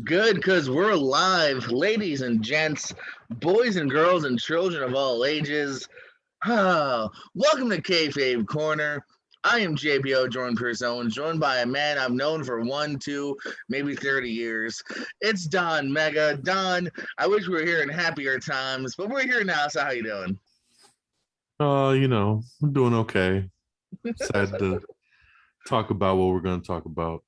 Good, because we're live, ladies and gents, boys and girls, and children of all ages. Welcome to Kayfabed Corner. I am JBO Jordan Person, joined by a man I've known for 1, 2, maybe 30 years. It's Don Mega. Don, I wish we were here in happier times, but we're here now, so how you doing? I'm doing okay. Sad to talk about what we're going to talk about.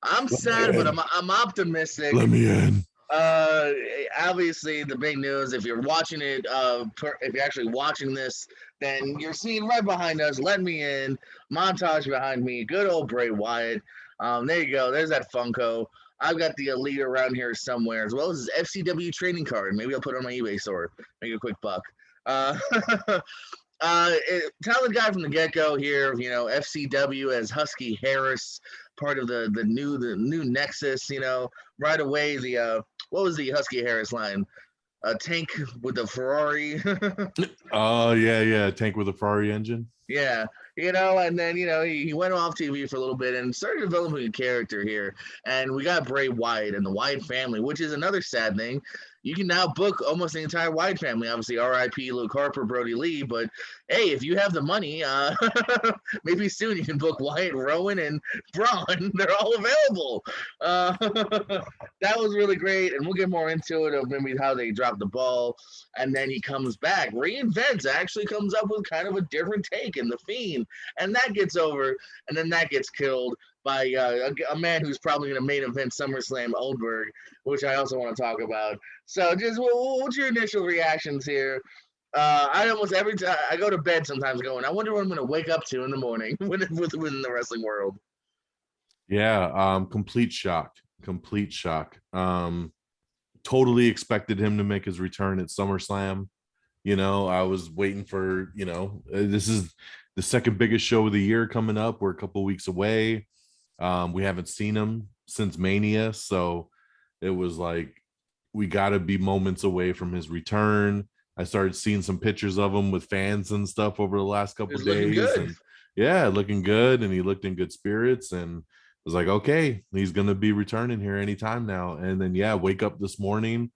I'm Let me sad, but in. I'm optimistic. Let me in. Uh, Obviously, the big news. If you're watching it, if you're actually watching this, then you're seeing right behind us. Let me in. Montage behind me. Good old Bray Wyatt. There you go. There's that Funko. I've got the Elite around here somewhere, as well as his FCW trading card. Maybe I'll put it on my eBay store. Make a quick buck. Uh, Talent guy from the get go here. FCW as Husky Harris, part of the new Nexus. Right away the what was the Husky Harris line? A tank with a Ferrari. Oh, yeah. Tank with a Ferrari engine. Yeah, and then he went off TV for a little bit and started developing a character here. And we got Bray Wyatt and the Wyatt family, which is another sad thing. You can now book almost the entire Wyatt family. Obviously, R.I.P. Luke Harper, Brody Lee. But hey, if you have the money, maybe soon you can book Wyatt, Rowan, and Braun. They're all available. That was really great, and we'll get more into it of maybe how they dropped the ball. And then he comes back, reinvents, actually comes up with kind of a different take in the Fiend, and that gets over, and then that gets killed by a man who's probably going to main event SummerSlam, Oldberg, which I also want to talk about. So, just what's your initial reactions here? I almost every time I go to bed sometimes going, I wonder what I'm going to wake up to in the morning within the wrestling world. Yeah, complete shock. Complete shock. Totally expected him to make his return at SummerSlam. I was waiting for, this is the second biggest show of the year coming up. We're a couple weeks away. We haven't seen him since Mania, so it was like we got to be moments away from his return. I started seeing some pictures of him with fans and stuff over the last couple It's of looking days, good. and yeah, looking good, and he looked in good spirits, and was like, okay, he's gonna be returning here anytime now. And then yeah, wake up this morning,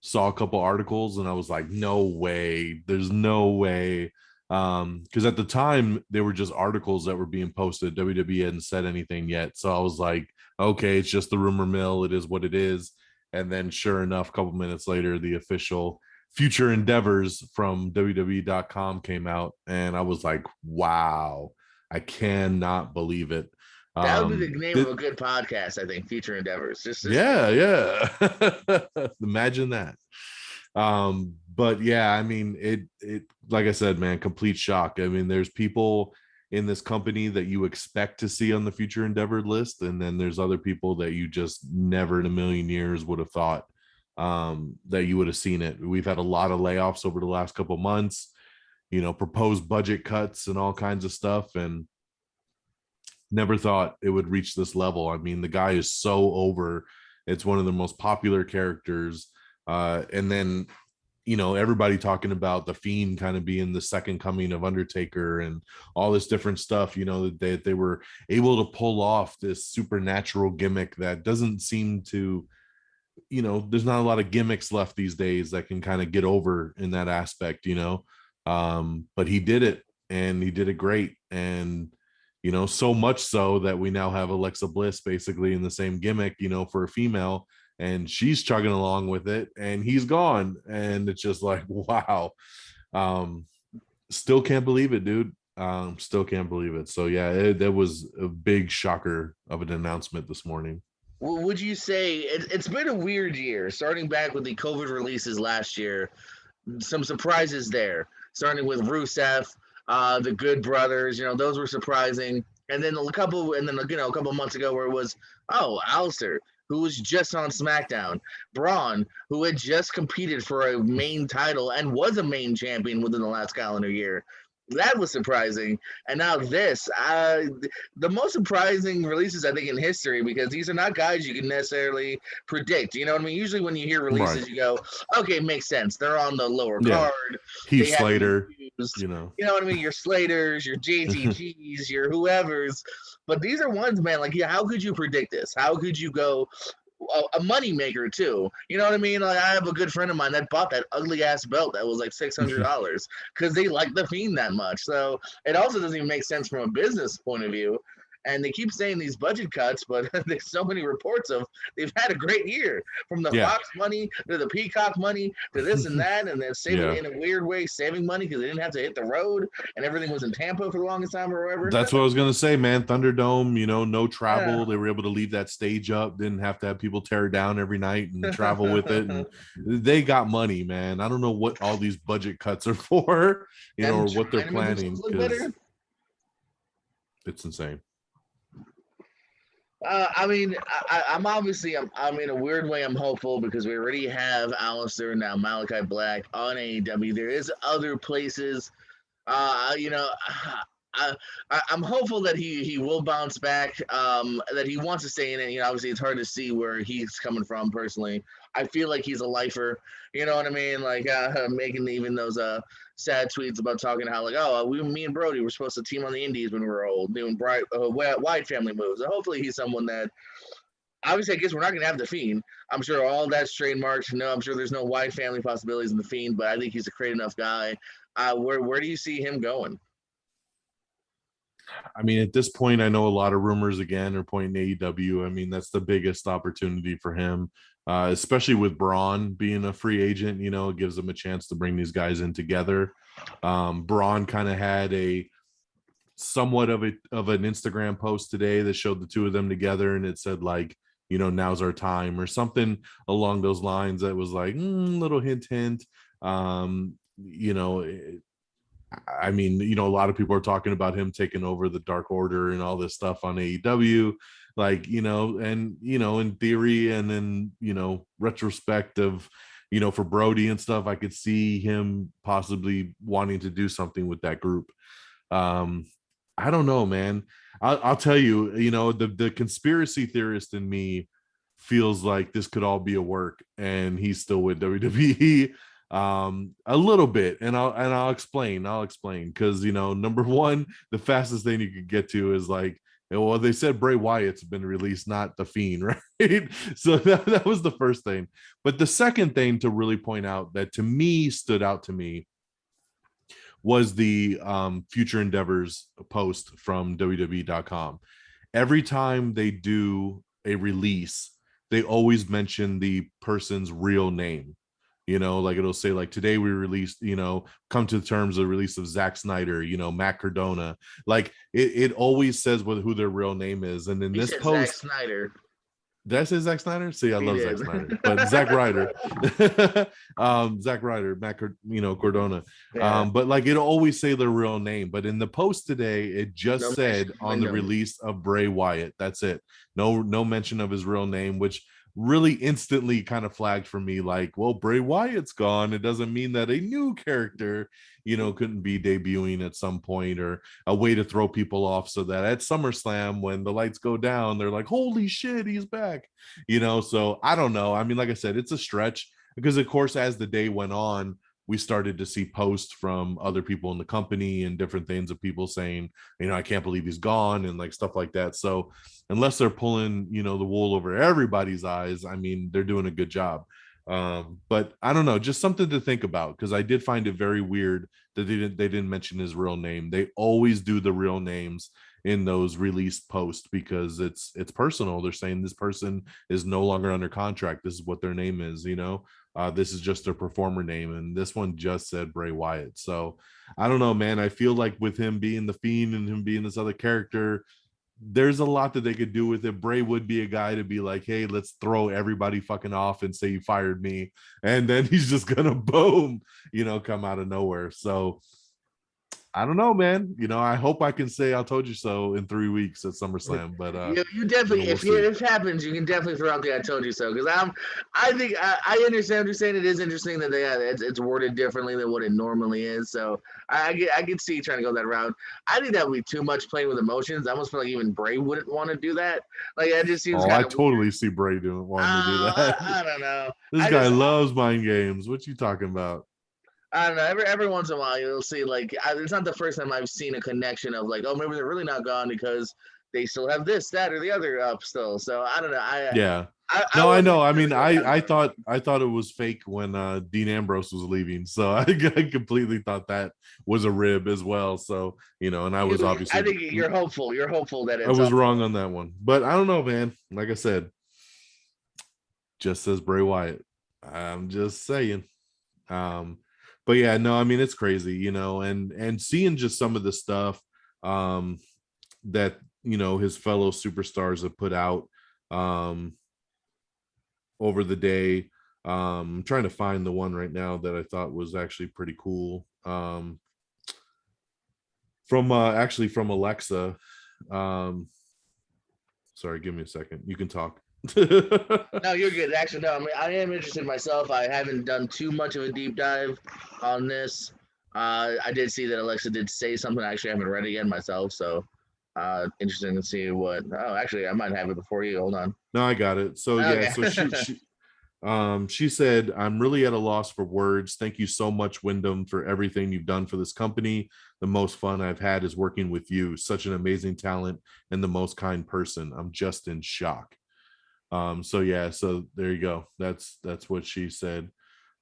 saw a couple articles, and I was like, no way, there's no way. Because at the time they were just articles that were being posted. WWE hadn't said anything yet, so I was like, okay, it's just the rumor mill, it is what it is. And then sure enough, a couple minutes later, the official future endeavors from WWE.com came out, and I was like, wow, I cannot believe it. That would be the name of Th- a good podcast, I think. Future Endeavors. Just yeah. Imagine that. But yeah, I mean, it like I said, man, complete shock. I mean, there's people in this company that you expect to see on the future endeavor list, and then there's other people that you just never in a million years would have thought that you would have seen it. We've had a lot of layoffs over the last couple months, proposed budget cuts and all kinds of stuff, and never thought it would reach this level. I mean, the guy is so over. It's one of the most popular characters. And then, everybody talking about the Fiend kind of being the second coming of Undertaker and all this different stuff, that they were able to pull off this supernatural gimmick that doesn't seem to, there's not a lot of gimmicks left these days that can kind of get over in that aspect, but he did it, and he did it great. And so much so that we now have Alexa Bliss basically in the same gimmick, for a female, and she's chugging along with it, and he's gone. And it's just like, wow. Um, Still can't believe it, dude. Still can't believe it. So yeah, that was a big shocker of an announcement this morning. would you say it's been a weird year, starting back with the COVID releases last year? Some surprises there, starting with Rusev, the Good Brothers. Those were surprising. And then a couple months ago, where it was, oh, Alistair, who was just on SmackDown, Braun, who had just competed for a main title and was a main champion within the last calendar year. That was surprising. And now this, the most surprising releases, I think, in history, because these are not guys you can necessarily predict. You know what I mean? Usually when you hear Right. releases, you go, okay, makes sense. They're on the lower Yeah. card. Heath They haven't been Slater, used. you know. You know what I mean? Your Slaters, your JTGs, your whoever's. But these are ones, man, like, yeah, how could you predict this? How could you go, a money maker too. You know what I mean? Like I have a good friend of mine that bought that ugly ass belt that was like $600 because they like the Fiend that much. So it also doesn't even make sense from a business point of view. And they keep saying these budget cuts, but there's so many reports of they've had a great year, from the Yeah. Fox money to the Peacock money to this and that, and then saving Yeah. in a weird way, saving money because they didn't have to hit the road and everything was in Tampa for the longest time or whatever. That's what I was gonna say, man. Thunderdome, no Yeah. travel. They were able to leave that stage up, didn't have to have people tear it down every night and travel with it. And they got money, man. I don't know what all these budget cuts are for, Them or what they're trying to make planning, themselves look because better. it's insane. I mean, I'm obviously I'm in a weird way I'm hopeful because we already have Alistair now Malachi Black on AEW. There is other places, you know. I, I'm hopeful that he will bounce back. That he wants to stay in it. You know, obviously it's hard to see where he's coming from personally. I feel like he's a lifer. You know what I mean? Like making even those sad tweets about talking how like, oh, me and Brody were supposed to team on the Indies when we were old, doing wide family moves. So hopefully he's someone that obviously I guess we're not gonna have the Fiend. I'm sure all that's trademarked. No, I'm sure there's no wide family possibilities in the Fiend, but I think he's a great enough guy. Where do you see him going? I mean, at this point, I know a lot of rumors again are pointing AEW. I mean, that's the biggest opportunity for him, especially with Braun being a free agent. It gives them a chance to bring these guys in together. Braun kind of had a somewhat of an Instagram post today that showed the two of them together, and it said like, now's our time or something along those lines. That was like little hint. I mean, a lot of people are talking about him taking over the Dark Order and all this stuff on AEW, like, and, in theory and then, retrospective, for Brody and stuff, I could see him possibly wanting to do something with that group. I don't know, man. I'll tell you, the conspiracy theorist in me feels like this could all be a work and he's still with WWE. A little bit, and I'll explain because number one, the fastest thing you could get to is like, well, they said Bray Wyatt's been released, not the Fiend, right? So that was the first thing. But the second thing to really point out that to me stood out to me was the future endeavors post from WWE.com. Every time they do a release, they always mention the person's real name. Like it'll say like, today we released, come to terms of the release of Zack Snyder, Matt Cardona. Like it always says who their real name is. And in He this said Zack post, Snyder. did I say Zack Snyder? See, I He love did. Zack Snyder, but Zack Ryder, Zack Ryder, Matt, Cordona. Yeah. But like it'll always say their real name. But in the post today, it just No said mention of on the Wyndham. release of Bray Wyatt. That's it. No mention of his real name, which really instantly kind of flagged for me like, well, Bray Wyatt's gone. It doesn't mean that a new character, couldn't be debuting at some point, or a way to throw people off so that at SummerSlam, when the lights go down, they're like, holy shit, he's back. So I don't know. I mean, like I said, it's a stretch because, of course, as the day went on, we started to see posts from other people in the company and different things of people saying, I can't believe he's gone and like stuff like that. So unless they're pulling, the wool over everybody's eyes, I mean, they're doing a good job. But I don't know, just something to think about, because I did find it very weird that they didn't mention his real name. They always do the real names in those release posts because it's personal. They're saying this person is no longer under contract. This is what their name is, this is just their performer name. And this one just said Bray Wyatt. So I don't know, man. I feel like with him being the Fiend and him being this other character, there's a lot that they could do with it. Bray would be a guy to be like, hey, let's throw everybody fucking off and say you fired me. And then he's just gonna boom, come out of nowhere. So I don't know, man. I hope I can say I told you so in 3 weeks at SummerSlam. But you definitely, we'll if see. it happens, you can definitely throw out the "I told you so" because I think I understand what you're saying. It is interesting that it's worded differently than what it normally is. So I could see trying to go that route. I think that would be too much playing with emotions. I almost feel like even Bray wouldn't want to do that. Like that just seems Oh, I kind of weird. totally see Bray wanting to do that. I don't know. This guy loves mind games. What you talking about? I don't know. Every once in a while, you'll see like it's not the first time I've seen a connection of like, oh, maybe they're really not gone because they still have this, that, or the other up still. So I don't know. Yeah. I No, I wasn't know. I really mean, going down I that road. thought it was fake when Dean Ambrose was leaving. So I completely thought that was a rib as well. So, you know, and I was I obviously think you're hopeful. You're hopeful that I it's was all. wrong on that one. But I don't know, man. Like I said, just says Bray Wyatt. I'm just saying. Um, but yeah, no, I mean it's crazy, you know, and seeing just some of the stuff um that you know his fellow superstars have put out um over the day. I'm trying to find the one right now that I thought was actually pretty cool. From actually from Alexa. Um, sorry, give me a second. You can talk. No, you're good. Actually, no. I mean, I am interested myself. I haven't done too much of a deep dive on this. I did see that Alexa did say something. I actually haven't read it yet myself, so interesting to see what. Oh, actually, I might have it before you. Hold on. No, I got it. So yeah, Okay. so she said, I'm really at a loss for words. Thank you so much, Wyndham, for everything you've done for this company. The most fun I've had is working with you. Such an amazing talent and the most kind person. I'm just in shock. So yeah, so there you go. That's what she said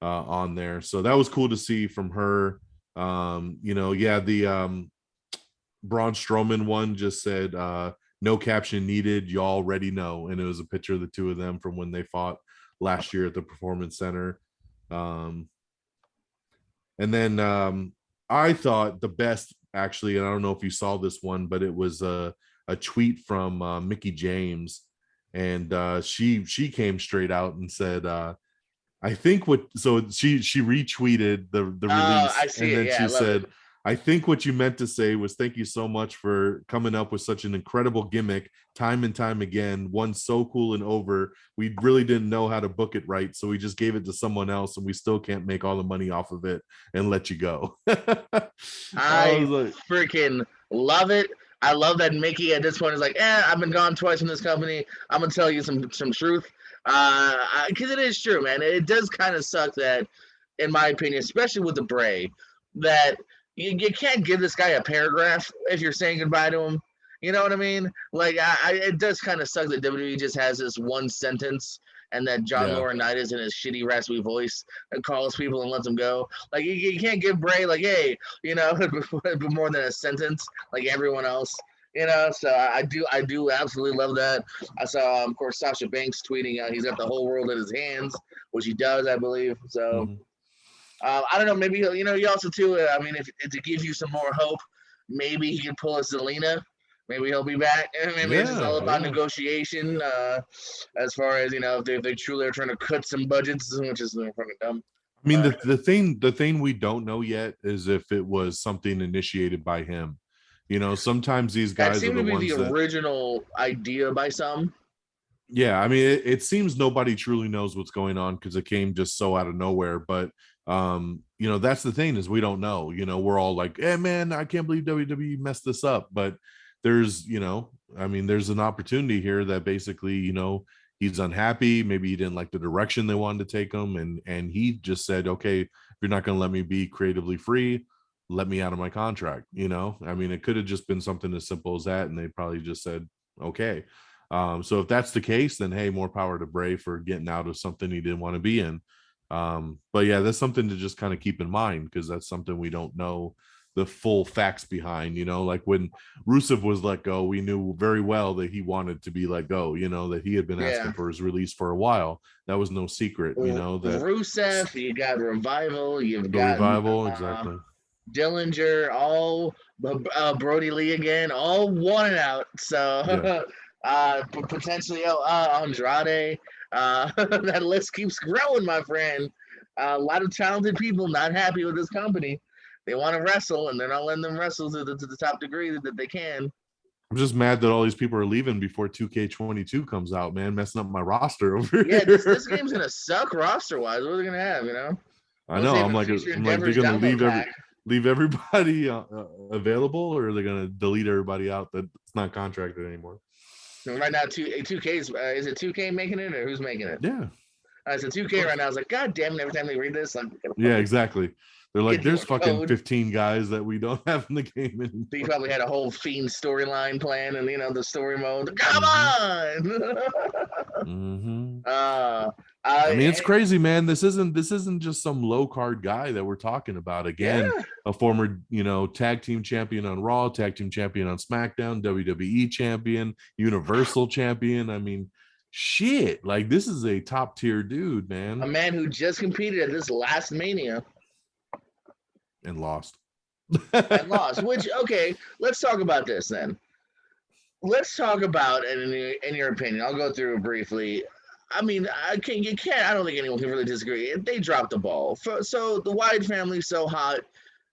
on there. So that was cool to see from her. You know, yeah, the Braun Strowman one just said no caption needed, you already know. And it was a picture of the two of them from when they fought last year at the Performance Center. Um, and then I thought the best actually, and I don't know if you saw this one, but it was a tweet from Mickey James, and she came straight out and said, I think what so she retweeted the I release, see and it. then Yeah, I she love it. said, I think what you meant to say was thank you so much for coming up with such an incredible gimmick time and time again. One so cool and over. We really didn't know how to book it right, so we just gave it to someone else, and we still can't make all the money off of it and let you go. I I was like, freaking love it. I love that Mickey at this point is like, I've been gone twice from this company. I'm gonna tell you some truth, because it is true, man. It does kind of suck that, in my opinion, especially with the Bray, that you can't give this guy a paragraph if you're saying goodbye to him. You know what I mean? Like, it does kind of suck that WWE just has this one sentence, and that John yeah, Laurinaitis in his shitty raspy voice and calls people and lets them go. Like, you can't give Bray like, hey, more than a sentence like everyone else. So I do absolutely love that. I saw, of course, Sasha Banks tweeting out he's got the whole world in his hands, which he does, I believe. So mhm. I don't know. Maybe he also too. I mean, if to give you some more hope, maybe he can pull a Zelina. Maybe he'll be back. Maybe it's just all Yeah, about yeah. negotiation. As far as if they truly are trying to cut some budgets, which is fucking dumb. I mean, Uh, the thing we don't know yet is if it was something initiated by him. You know, sometimes these that guys are seemed the to be the ones that, original idea by some. yeah, I mean, it seems nobody truly knows what's going on because it came just so out of nowhere. But you know, that's the thing is we don't know. You know, we're all like, "Hey, man, I can't believe WWE messed this up." But there's, you know, I mean, there's an opportunity here that basically, you know, he's unhappy. Maybe he didn't like the direction they wanted to take him, and he just said, "Okay, if you're not going to let me be creatively free, let me out of my contract." You know, I mean, it could have just been something as simple as that, and they probably just said, "Okay." So if that's the case, then hey, more power to Bray for getting out of something he didn't want to be in. But yeah, that's something to just kind of keep in mind because that's something we don't know the full facts behind. You know, like when Rusev was let go, we knew very well that he wanted to be let go. You know, that he had been Yeah. asking for his release for a while. That was no secret. You know that Rusev, you got Revival, you've the got revival exactly. Dillinger, all Brody Lee again, all wanted out. Yeah, So potentially Andrade. That list keeps growing, my friend. A lot of talented people not happy with this company. They want to wrestle, and they're not letting them wrestle to the top degree that they can. I'm just mad that all these people are leaving before 2K22 comes out, man, messing up my roster over Yeah, this here. game's gonna suck roster wise. What are they gonna have? I Let's know. say I'm for like, future they're endeavors gonna download pack. leave everybody available, or they're gonna delete everybody out that's not contracted anymore. Right now, 2K is it 2K making it or who's making it? Yeah, I said 2K right now. I was like, God damn it! Every time they read this, I'm gonna Yeah, exactly. They're like, get your there's fucking code. 15 guys that we don't have in the game anymore. So you probably had a whole Fiend storyline plan, and the story mode. Come Mm-hmm. on! Mm-hmm. uh, I mean, it's I, crazy, man. This isn't just some low card guy that we're talking about. yeah, Again, a former, tag team champion on Raw, tag team champion on SmackDown, WWE champion, Universal champion. I mean, shit. Like, this is a top tier dude, a man, man who just competed at this last Mania and lost. and lost. Which, okay, let's talk about this then. Let's talk about, and in your opinion, I'll go through it briefly. I mean, you can't. I don't think anyone can really disagree. They dropped the ball. So the Wyatt family's so hot.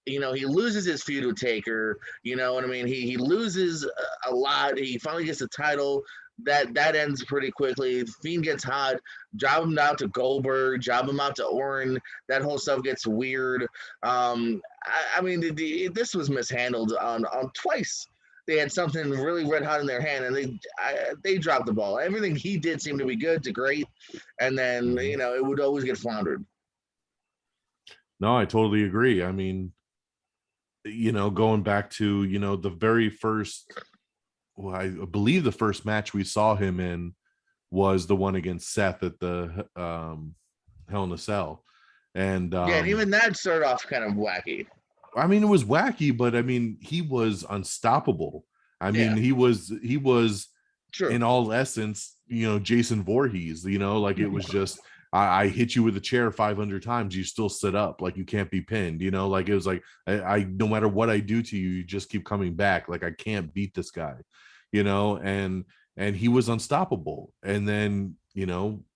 He loses his feud with Taker. You know what I mean? He loses a lot. He finally gets the title. That ends pretty quickly. Fiend gets hot. Job him out to Goldberg. Job him out to Orton. That whole stuff gets weird. I mean, this was mishandled on twice. They had something really red hot in their hand, and they dropped the ball. Everything he did seemed to be good to great, and then it would always get floundered. No, I totally agree. I mean, going back to, the very first, well, I believe the first match we saw him in was the one against Seth at the Hell in a Cell. And Yeah, and even that started off kind of wacky. I mean, it was wacky, but I mean, he was unstoppable. I mean, Yeah. he was True. in all essence, Jason Voorhees, like it was just, I hit you with a chair 500 times, you still sit up, like you can't be pinned, like it was like, I no matter what I do to you, you just keep coming back. Like, I can't beat this guy, and he was unstoppable. And then,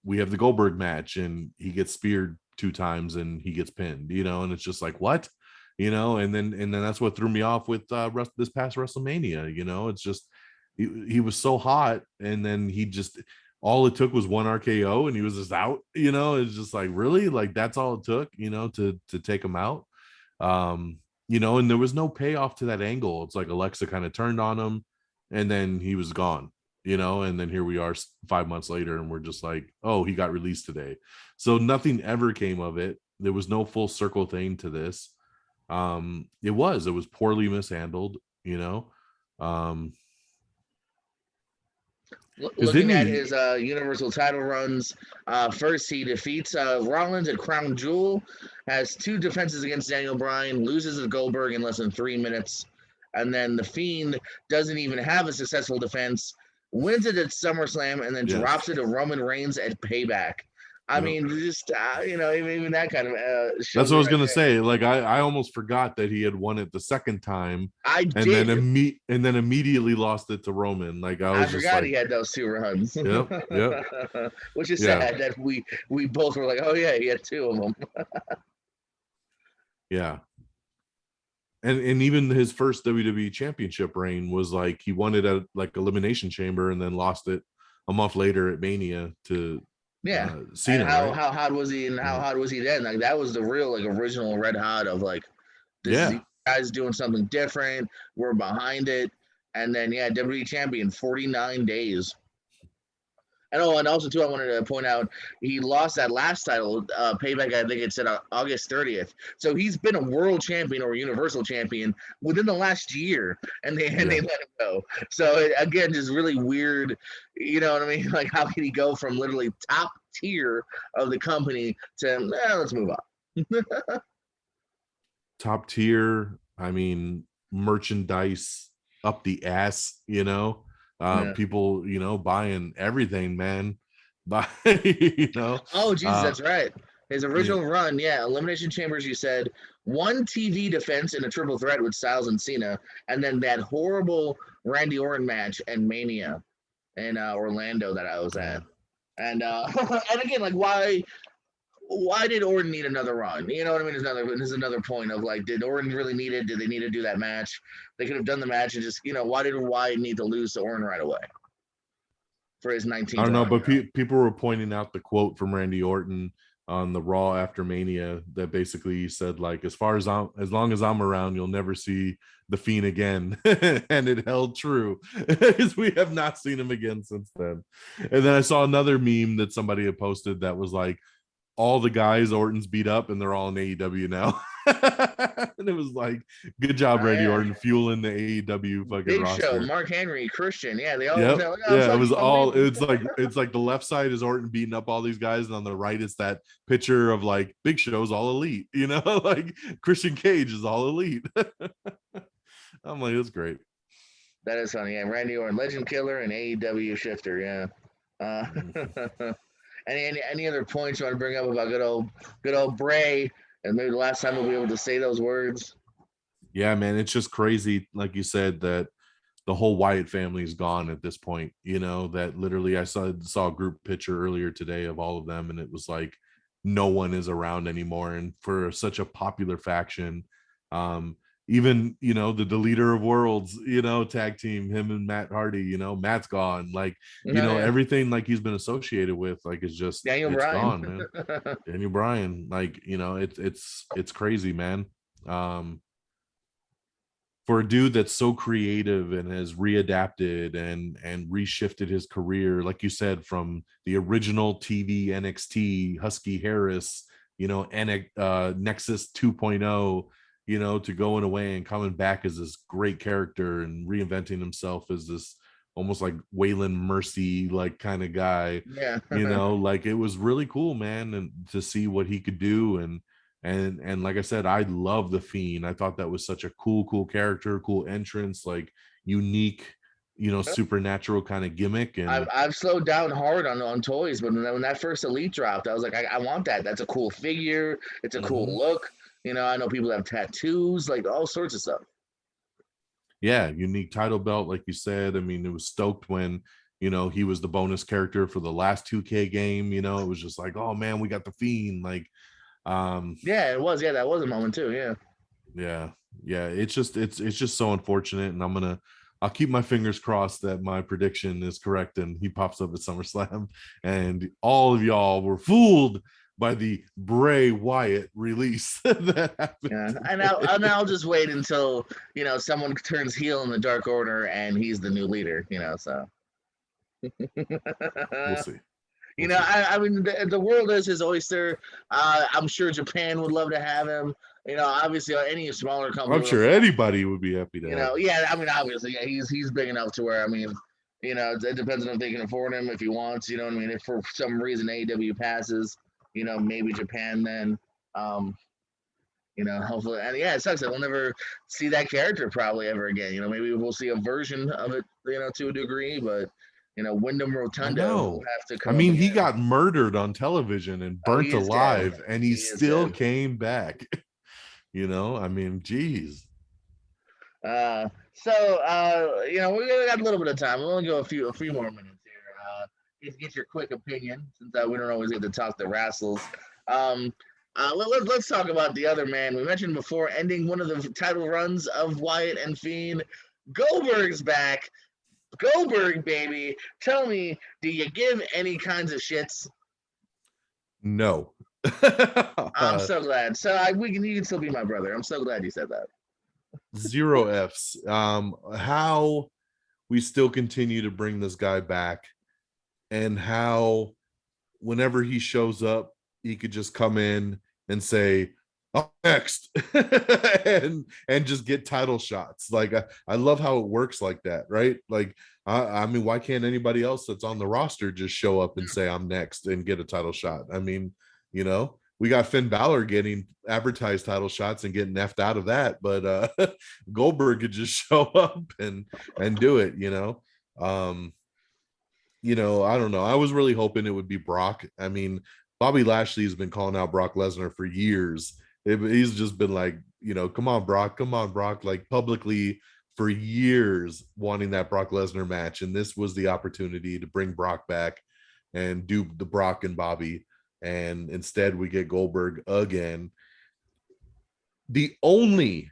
we have the Goldberg match and he gets speared 2 times and he gets pinned, and it's just like, what? And then that's what threw me off with this past WrestleMania. It's just, he was so hot, and then he just, all it took was one RKO and he was just out. It's just like, really, like that's all it took, to take him out. And there was no payoff to that angle. It's like Alexa kind of turned on him and then he was gone. And then here we are 5 months later and we're just like, oh, he got released today. So nothing ever came of it. There was no full circle thing to this. It was poorly mishandled. Looking at his Universal title runs, first he defeats Rollins at Crown Jewel, has 2 defenses against Daniel Bryan, loses to Goldberg in less than 3 minutes, and then the Fiend doesn't even have a successful defense, wins it at SummerSlam, and then drops it to Roman Reigns at Payback. I mean, just even that kind of. That's what I was gonna say. Like, I almost forgot that he had won it the second time. Then immediately lost it to Roman. Like, I forgot he had those 2 runs. Yep. Which is sad that we both were like, oh yeah, he had 2 of them. Yeah. And even his first WWE Championship reign was like, he won it at like Elimination Chamber and then lost it a month later at Mania to Cena. And how hot was he, and how hot was he then? Like, that was the real, like, original red hot of like, this guy's doing something different. We're behind it. And then WWE champion 49 days. And also too, I wanted to point out he lost that last title, Payback. I think it said August 30th. So he's been a world champion or universal champion within the last year, and they let him go. So again, just really weird. You know what I mean? Like, how can he go from literally top tier of the company to let's move on? Top tier. I mean, merchandise up the ass. People, buying everything, man. Oh, Jesus, that's right. His original run, Elimination Chambers, you said, 1 TV defense in a triple threat with Styles and Cena, and then that horrible Randy Orton match and Mania in Orlando that I was at. And and again, like, why did Orton need another run? You know what I mean? There's another point of, like, did Orton really need it? Did they need to do that match? They could have done the match and just, why did Wyatt need to lose to Orton right away for his 19th? I don't know, but people were pointing out the quote from Randy Orton on the Raw after Mania that basically said like, as long as I'm around, you'll never see the Fiend again. And it held true because we have not seen him again since then. And then I saw another meme that somebody had posted that was like, all the guys Orton's beat up and they're all in AEW now. And it was like, good job, Oh Randy yeah, Orton, fueling the AEW fucking Big Show, roster. Mark Henry, Christian. Yeah, they all. Yep. They're like, oh Yeah, it fuck, was I'm all, leaving. it's like the left side is Orton beating up all these guys, and on the right is that picture of like Big Show's all elite, you know, like Christian Cage is all elite. I'm like, that's great. That is funny. Yeah, Randy Orton, Legend Killer, and AEW Shifter. Yeah. Any other points you want to bring up about good old Bray, and maybe the last time we'll be able to say those words? Yeah, man, it's just crazy, like you said, that the whole Wyatt family is gone at this point. You know, that literally I saw a group picture earlier today of all of them, and it was like no one is around anymore. And for such a popular faction, um, even the leader of worlds, tag team, him and Matt Hardy, Matt's gone. Like, No, yeah. everything like he's been associated with, like is just Daniel it's Bryan. gone, man. Daniel Bryan, like, it's crazy, man. For a dude that's so creative and has readapted and reshifted his career, like you said, from the original TV NXT Husky Harris, Nexus 2.0, to going away and coming back as this great character and reinventing himself as this almost like Waylon Mercy like kind of guy. Yeah. Like it was really cool, man, and to see what he could do. And like I said, I love the Fiend. I thought that was such a cool character, cool entrance, like unique, supernatural kind of gimmick. And I've slowed down hard on toys, but when that first Elite dropped, I was like, I want that. That's a cool figure. It's a cool look. I know people have tattoos, like all sorts of stuff. Yeah, unique title belt, like you said. I mean, it was stoked when he was the bonus character for the last 2K game. It was just like, oh man, we got the Fiend. Like, yeah, it was. Yeah, that was a moment too. yeah, it's just so unfortunate. And I'll keep my fingers crossed that my prediction is correct and he pops up at SummerSlam. And all of y'all were fooled by the Bray Wyatt release that happened. Yeah, and I'll just wait until someone turns heel in the Dark Order and he's the new leader. So We'll see. I mean, the world is his oyster. I'm sure Japan would love to have him. Obviously, any smaller company. I'm sure anybody would be happy to have him. Yeah. I mean, obviously, yeah, he's big enough to where, I mean, it depends on if they can afford him, if he wants. You know what I mean? If for some reason AEW passes, maybe Japan then. Hopefully, and yeah, it sucks that we'll never see that character probably ever again. Maybe we'll see a version of it, to a degree, but Wyndham Rotunda will have to come. I mean, he got murdered on television and burnt alive, and he still came back. I mean, geez. We got a little bit of time. We'll only go a few more minutes here. Just get your quick opinion, since we don't always get to talk to Rassles. Let's talk about the other man we mentioned before, ending one of the title runs of Wyatt and Fiend. Goldberg's back. Goldberg, baby. Tell me, do you give any kinds of shits? No. I'm so glad. So you can still be my brother. I'm so glad you said that. 0 F's. How we still continue to bring this guy back, and how whenever he shows up, he could just come in and say, "Up next," and just get title shots. Like I love how it works like that, right? Like I mean, why can't anybody else that's on the roster just show up and say, "I'm next," and get a title shot? I mean, we got Finn Balor getting advertised title shots and getting effed out of that, but Goldberg could just show up and do it. I don't know. I was really hoping it would be Brock. I mean, Bobby Lashley has been calling out Brock Lesnar for years. He's just been like, come on, Brock, like publicly for years wanting that Brock Lesnar match. And this was the opportunity to bring Brock back and do the Brock and Bobby. And instead we get Goldberg again. The only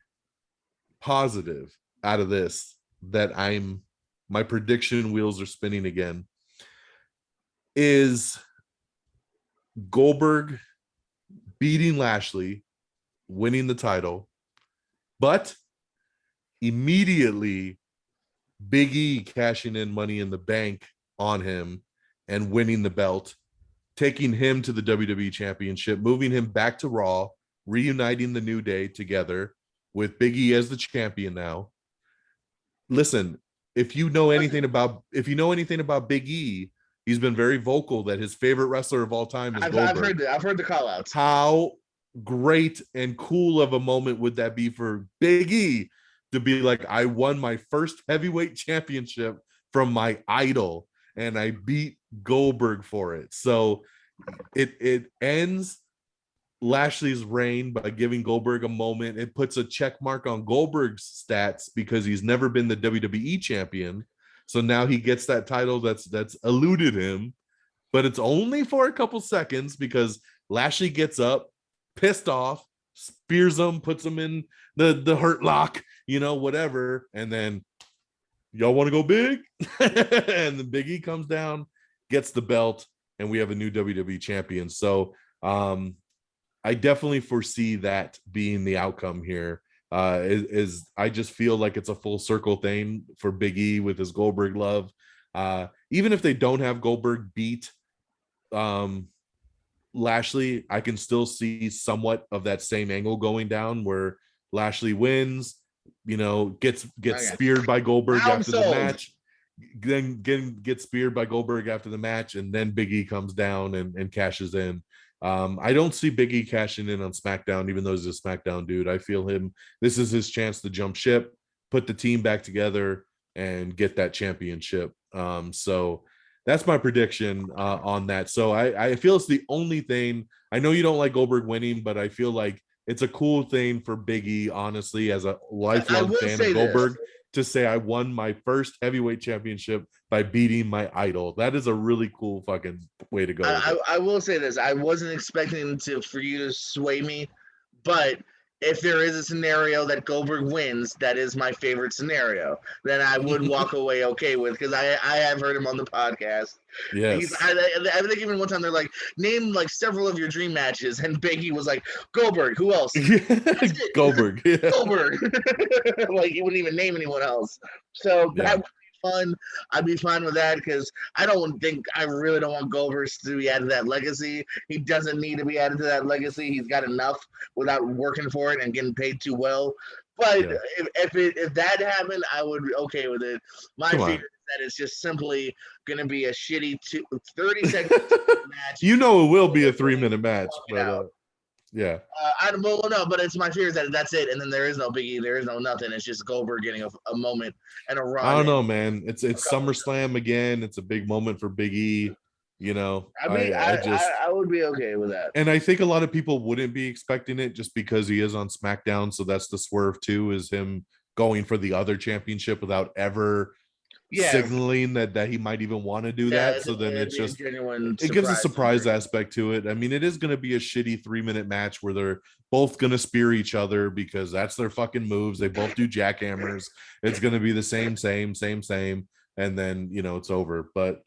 positive out of this that my prediction wheels are spinning again is Goldberg beating Lashley, winning the title, but immediately Big E cashing in Money in the Bank on him and winning the belt, taking him to the WWE Championship, moving him back to Raw, reuniting the New Day together with Big E as the champion now. Listen, if you know anything about Big E, he's been very vocal that his favorite wrestler of all time is Goldberg. I've heard the call outs. How great and cool of a moment would that be for Big E to be like, I won my first heavyweight championship from my idol and I beat Goldberg for it. So it ends Lashley's reign by giving Goldberg a moment. It puts a check mark on Goldberg's stats because he's never been the WWE champion. So now he gets that title that's eluded him, but it's only for a couple seconds because Lashley gets up, pissed off, spears him, puts him in the hurt lock, whatever. And then, y'all want to go big? And the Big E comes down, gets the belt, and we have a new WWE champion. So I definitely foresee that being the outcome here. Is I just feel like it's a full circle thing for Big E with his Goldberg love. Even if they don't have Goldberg beat Lashley, I can still see somewhat of that same angle going down where Lashley wins, gets speared by Goldberg after the match, then gets speared by Goldberg after the match, and then Big E comes down and cashes in. I don't see Big E cashing in on SmackDown, even though he's a SmackDown dude. I feel this is his chance to jump ship, put the team back together, and get that championship. So that's my prediction on that. So I feel it's the only thing. I know you don't like Goldberg winning, but I feel like it's a cool thing for Big E, honestly, as a lifelong fan of Goldberg, to say I won my first heavyweight championship by beating my idol. That is a really cool fucking way to go. I will say this. I wasn't expecting for you to sway me, but if there is a scenario that Goldberg wins, that is my favorite scenario. Then I would walk away okay with, because I have heard him on the podcast. Yes. I think even one time they're like, name like several of your dream matches, and Biggie was like, Goldberg. Who else? Goldberg. Yeah. Goldberg. Like he wouldn't even name anyone else. So that would be fun. I'd be fine with that because I really don't want Goldberg to be added to that legacy. He doesn't need to be added to that legacy. He's got enough without working for it and getting paid too well. But if that happened, I would be okay with it. My fear is that it's just simply going to be a shitty 30-second match. It will be a 3-minute match. But, yeah. But it's my fear that that's it, and then there is no Biggie, there is no nothing. It's just Goldberg getting a moment and a run. I don't know, man. It's SummerSlam again. It's a big moment for Big E. I would be okay with that. And I think a lot of people wouldn't be expecting it just because he is on SmackDown. So that's the swerve too, is him going for the other championship without ever signaling that he might even want to do that. So then it gives a surprise aspect to it. I mean, it is going to be a shitty 3-minute match where they're both going to spear each other because that's their fucking moves. They both do jackhammers. It's going to be the same. And then, it's over. But,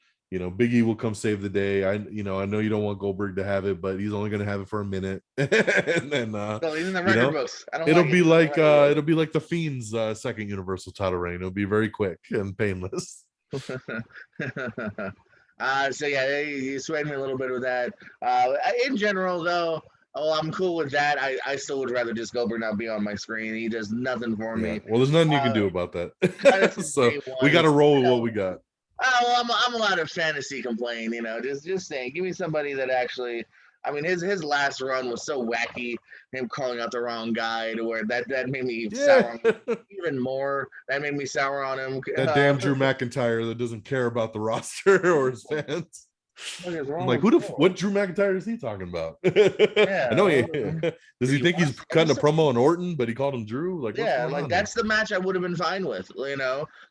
Big E will come save the day. I know you don't want Goldberg to have it, but he's only going to have it for a minute. And then, he's in the record books. It'll be like the Fiend's second Universal title reign. It'll be very quick and painless. So yeah, you swayed me a little bit with that. In general, though, I'm cool with that. I still would rather just Goldberg not be on my screen. He does nothing for me. Well, there's nothing you can do about that. So we got to roll with what we got. Oh, I'm allowed to fantasy complain, just saying. Give me somebody that actually, I mean, his last run was so wacky, him calling out the wrong guy, to where that made me sour on him even more. That made me sour on him. That damn Drew McIntyre that doesn't care about the roster or his fans. I'm like, what Drew McIntyre is he talking about? I know does he think he's cutting a promo on Orton, but he called him Drew? Like, that's the match I would have been fine with.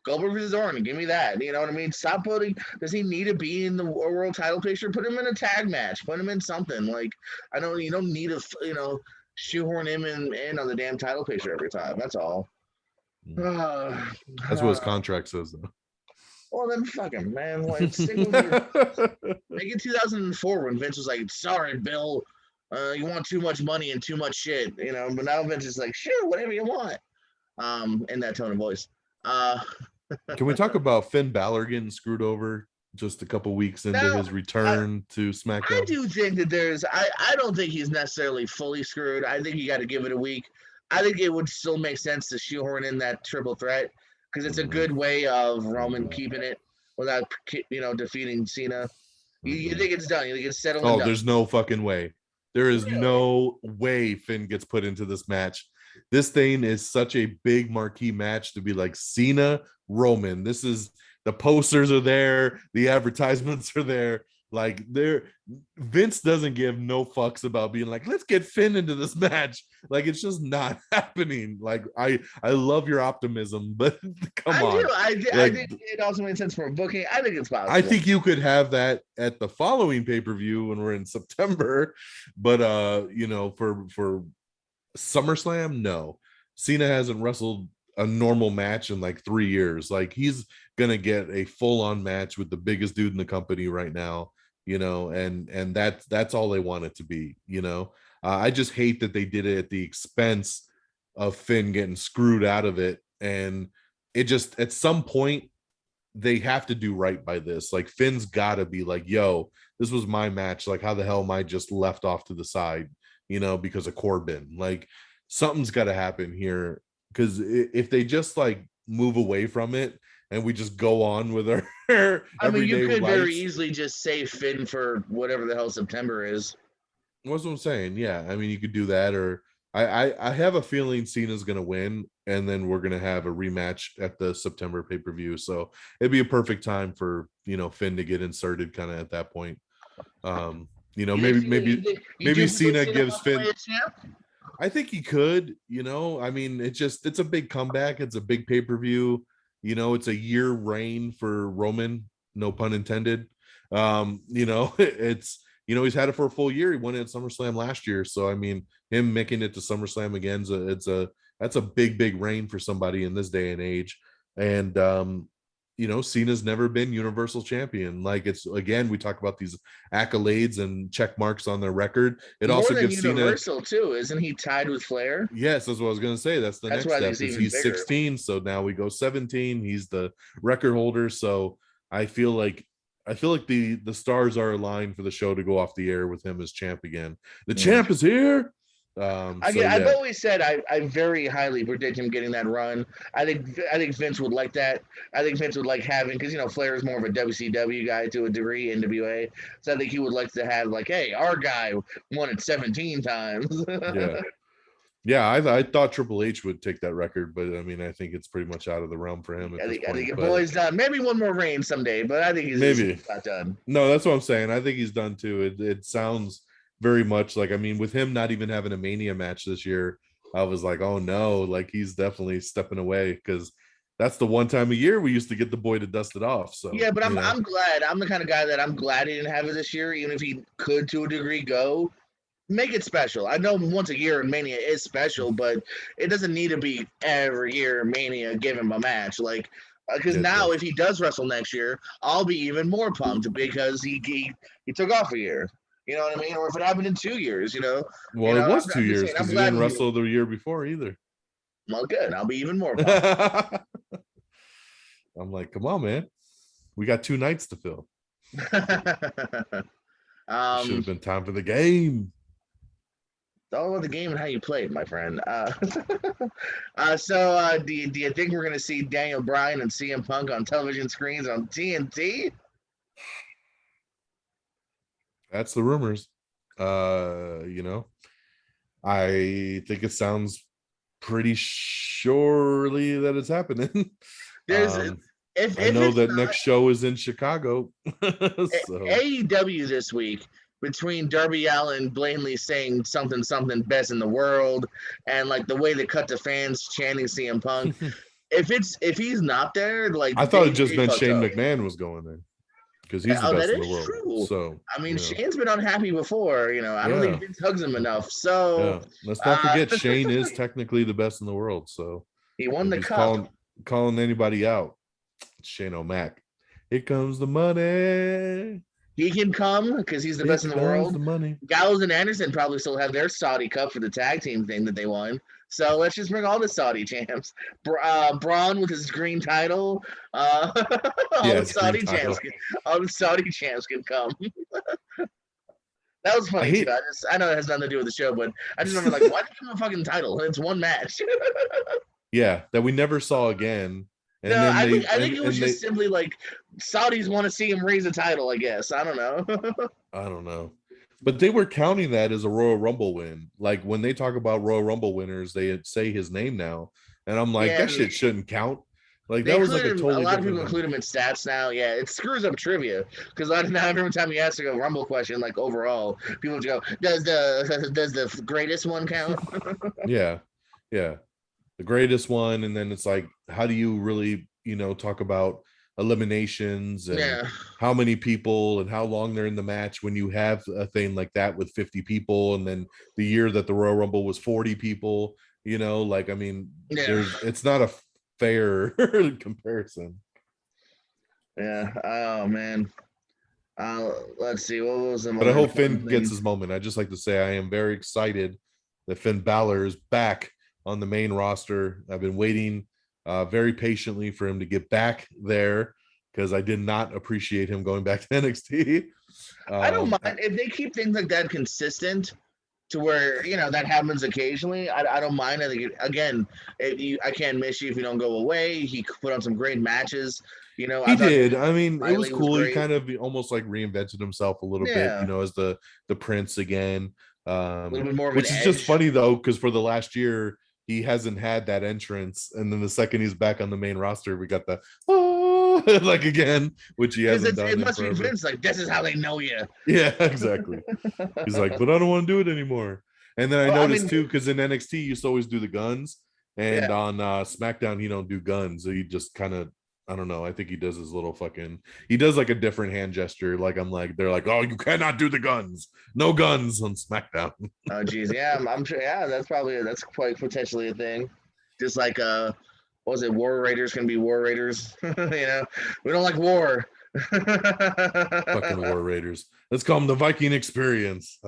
Goldberg versus Orton, give me that. You know what I mean? Stop putting. Does he need to be in the world title picture? Put him in a tag match. Put him in something. Like, you don't need to shoehorn him in on the damn title picture every time. That's all. That's what his contract says, though. Well, then fuck him, man. Like, stick with your... Make it 2004 when Vince was like, sorry, Bill, You want too much money and too much shit, you know. But now Vince is like, sure, whatever you want. In that tone of voice. Uh, Can we talk about Finn Balor getting screwed over just a couple weeks into now his I, return to I SmackDown? do think that I don't think he's necessarily fully screwed. I think you got to give it a week. I think it would still make sense to shoehorn in that triple threat because it's a Mm-hmm. good way of Roman keeping it without, defeating Cena. You Mm-hmm. think it's done. You think it's settled and Oh, done. there's no fucking way. There is Really? no way Finn gets put into this match. This thing is such a big marquee match to be like Cena, Roman. This is the posters are there, the advertisements are there. Like there, Vince doesn't give no fucks about being like, let's get Finn into this match. Like it's just not happening. Like I love your optimism, but come I do. on. I Like think it also makes sense for booking. I think it's I possible. think you could have that at the following pay-per-view when we're in September, but for SummerSlam, no. Cena hasn't wrestled a normal match in like 3 years. Like he's gonna get a full-on match with the biggest dude in the company right now, and that's all they want it to be, I just hate that they did it at the expense of Finn getting screwed out of it, and it just at some point they have to do right by this. Like Finn's got to be like, yo, this was my match. Like, how the hell am I just left off to the side, because of Corbin? Like, something's got to happen here. Because if they just like move away from it and we just go on with our I mean, you everyday could very lives, easily just say Finn for whatever the hell September is. what's what I'm saying? Yeah, I mean, you could do that, or I have a feeling Cena's gonna win, and then we're gonna have a rematch at the September pay per view. So it'd be a perfect time for Finn to get inserted, kind of at that point. You think Maybe Cena? You maybe do put Cena Cena gives walking away Finn. as champ? I think he could. I mean, it's a big comeback. It's a big pay per view. It's a year reign for Roman. No pun intended. It's he's had it for a full year. He won it at SummerSlam last year. So I mean, him making it to SummerSlam again that's a big reign for somebody in this day and age. And Cena's never been Universal Champion. Like it's again, we talk about these accolades and check marks on their record. It More also than gives Cena. Universal too, isn't he tied with Flair? Yes, that's what I was gonna say. That's the That's next why I think it's step. Is even he's bigger. 16, so now we go 17. He's the record holder. So I feel like the stars are aligned for the show to go off the air with him as champ again. The Mm. champ is here. So I've yeah, always said I very highly predict him getting that run. I think Vince would like that. I think Vince would like having because Flair is more of a WCW guy to a degree, NWA. So I think he would like to have like, hey, our guy won it 17 times. yeah, yeah. I thought Triple H would take that record, but I mean, I think it's pretty much out of the realm for him at this I think point. your But boy's done. Maybe one more reign someday, but I think he's maybe not done. no, that's what I'm saying. I think he's done too. It sounds very much like, I mean, with him not even having a Mania match this year, I was like, oh no, like he's definitely stepping away because that's the one time a year we used to get the boy to dust it off. So Yeah, but I'm glad. I'm the kind of guy that I'm glad he didn't have it this year, even if he could to a degree go. Make it special. I know once a year in Mania is special, but it doesn't need to be every year Mania give him a match. Like, because it now does. if he does wrestle next year, I'll be even more pumped because he took off a year. You know what I mean? Or if it happened in 2 years, Well, it was two I'm just years saying I'm because he glad didn't when he. wrestle the year before either. Well, good. I'll be even more pumped. I'm like, come on, man. We got 2 nights to fill. It should um, have been time for the game. it's all about the game and how you play it, my friend. Do you think we're going to see Daniel Bryan and CM Punk on television screens on TNT? That's the rumors. I think it sounds pretty surely that it's happening. There's um, I if know it's that not next show is in Chicago. So AEW this week between Darby Allin blatantly saying something something best in the world and like the way they cut the fans chanting CM Punk. If he's not there, like I thought it just they meant fucked Shane up. McMahon was going there because he's the Oh, that best in the is world. true. So, I mean, Shane's been unhappy before. I don't think yeah, Vince hugs him enough. So yeah. Let's not uh, forget Shane is technically the best in the world. So he won if the he's cup. calling anybody out, it's Shane O'Mac. Here comes the money. He can come because he's the Here best in the comes world. the money. Gallows and Anderson probably still have their Saudi Cup for the tag team thing that they won. So let's just bring all the Saudi champs. Braun with his green title. All Yeah, the it's green Saudi champs. title. All the Saudi champs can come. That was I funny too. hate. I know it has nothing to do with the show, but I just remember like, why did you give him a fucking title? It's one match. Yeah, that we never saw again. And No, then I think it was just simply like Saudis want to see him raise a title. I guess I don't know. I don't know. But they were counting that as a Royal Rumble win. Like when they talk about Royal Rumble winners, they say his name now. And I'm like, Yeah, that shit shouldn't count. Like they that was like include a him. A totally lot of different people thing. include him in stats now. Yeah, it screws up trivia because now every time you ask a Rumble question, like overall, people just go, does the greatest one count? Yeah. Yeah. The greatest one. And then it's like, how do you really, talk about eliminations and Yeah, how many people and how long they're in the match when you have a thing like that with 50 people, and then the year that the Royal Rumble was 40 people, like, I mean, yeah, it's not a fair comparison. yeah. Oh man. Let's see. What was some But I other hope fun Finn gets things? his moment. I just like to say I am very excited that Finn Balor is back on the main roster. I've been waiting very patiently for him to get back there because I did not appreciate him going back to NXT. I don't Um, mind if they keep things like that consistent to where that happens occasionally. I don't mind. I think again, I can't miss you if you don't go away. He put on some great matches. he I thought did. I mean, it was Riley was cool. He great. kind of almost like reinvented himself a little bit, Yeah, as the Prince again. a little bit more of an Which is just edge. funny though, because for the last year he hasn't had that entrance, and then the second he's back on the main roster, we got the like again, which he Because hasn't done it in must be forever. Vince. Like this is how they know you. Yeah, exactly. He's like, but I don't want to do it anymore. And then I Well, I noticed mean, too, because in NXT you used to always do the guns, yeah. and on SmackDown he don't do guns. So he just kind of, I don't know. I think he does his little fucking. He does like a different hand gesture. Like I'm like, they're like, oh, you cannot do the guns. No guns on SmackDown. Oh, geez. Yeah, I'm sure. Yeah, that's quite potentially a thing. Just like what was it? War Raiders can be War Raiders. We don't like war. Fucking War Raiders. Let's call them the Viking Experience.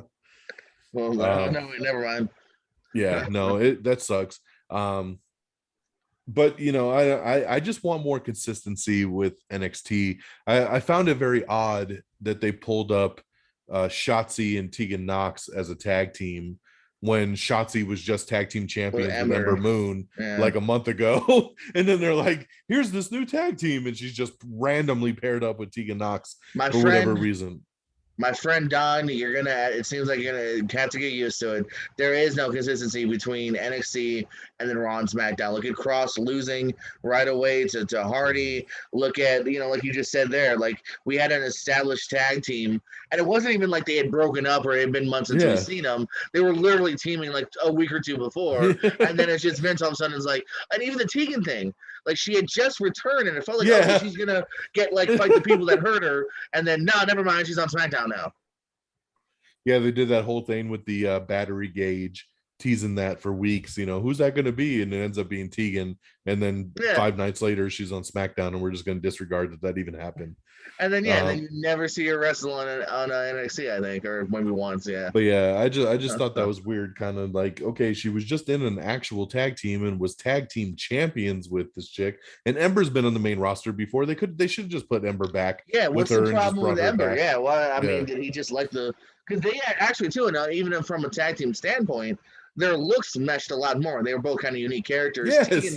Well, Uh, no, wait, never mind. yeah, no, that sucks. Um, but I just want more consistency with NXT. I found it very odd that they pulled up Shotzi and Tegan Knox as a tag team when Shotzi was just tag team With champions with Ember Ember. Moon Yeah. like a month ago. And then they're like, here's this new tag team, and she's just randomly paired up with Tegan Knox My for whatever friend, reason. my friend Don, it seems like you're gonna have to get used to it. There is no consistency between NXT and then Raw and SmackDown. Look at Cross losing right away to Hardy. Look at, like you just said there, like we had an established tag team, and it wasn't even like they had broken up or it had been months since we've Yeah. seen them. They were literally teaming like a week or two before, and then it's just Vince all of a sudden is like, and even the Tegan thing, like she had just returned, and it felt like, okay, Yeah. she's gonna get like fight the people that hurt her, and then no, never mind, she's on SmackDown now. Yeah, they did that whole thing with the battery gauge, teasing that for weeks. Who's that going to be? And it ends up being Tegan. And then Yeah, 5 nights later, she's on SmackDown, and we're just going to disregard that even happened. and then Um, you never see her wrestle on NXT, I think, or maybe once. Yeah, but yeah, I just thought that was weird. Kind of like, okay, she was just in an actual tag team and was tag team champions with this chick. And Ember's been on the main roster before. They should have just put Ember back yeah. with What's the her and just problem with brought her Ember? back. Yeah, well, I mean, Yeah. did he just like because they actually too, and even from a tag team standpoint, their looks meshed a lot more. They were both kind of unique characters. Yes. Tegan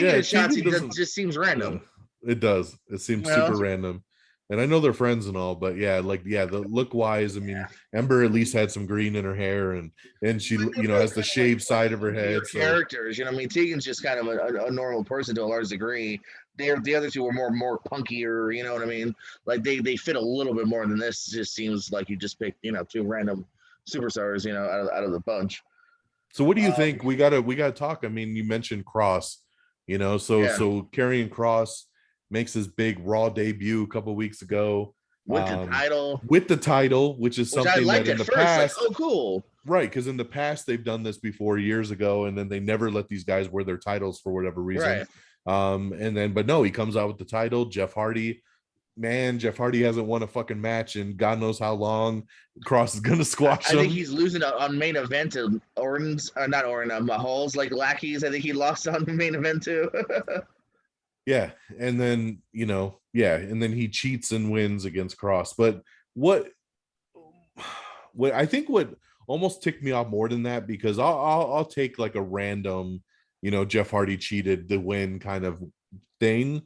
Yeah. and Tegan Shotzi doesn't. just seems Yeah, random. it does. It You seems know? super random. And I know they're friends and all, but yeah, like the look wise, I mean, Ember at least had some green in her hair, and she But they're has both the kind of like shaved side of her funkier head. So characters. I mean, Tegan's just kind of a normal person to a large degree. The other two were more punkier. You know what I mean? Like they fit a little bit more than this. Just seems like you just picked two random superstars. Out of the bunch. so what do you Um, think? We gotta talk. I mean, you mentioned Cross, so yeah, so Karrion Cross makes his big Raw debut a couple weeks ago, with the title, with the title, which is which I something that liked in at the first. Like, past. oh, cool. Right, because in the past they've done this before years ago, and then they never let these guys wear their titles for whatever reason. Right. And then, but no, he comes out with the title. Jeff Hardy man, Jeff Hardy hasn't won a fucking match in God knows how long. Cross is gonna squash I think him. he's losing on main event to Orton's, not Orton, Mahal's like lackeys. I think he lost on the main event too. Yeah, and then yeah, and then he cheats and wins against Cross. But what what I think what almost ticked me off more than that, because I'll take like a random, Jeff Hardy cheated to win kind of thing.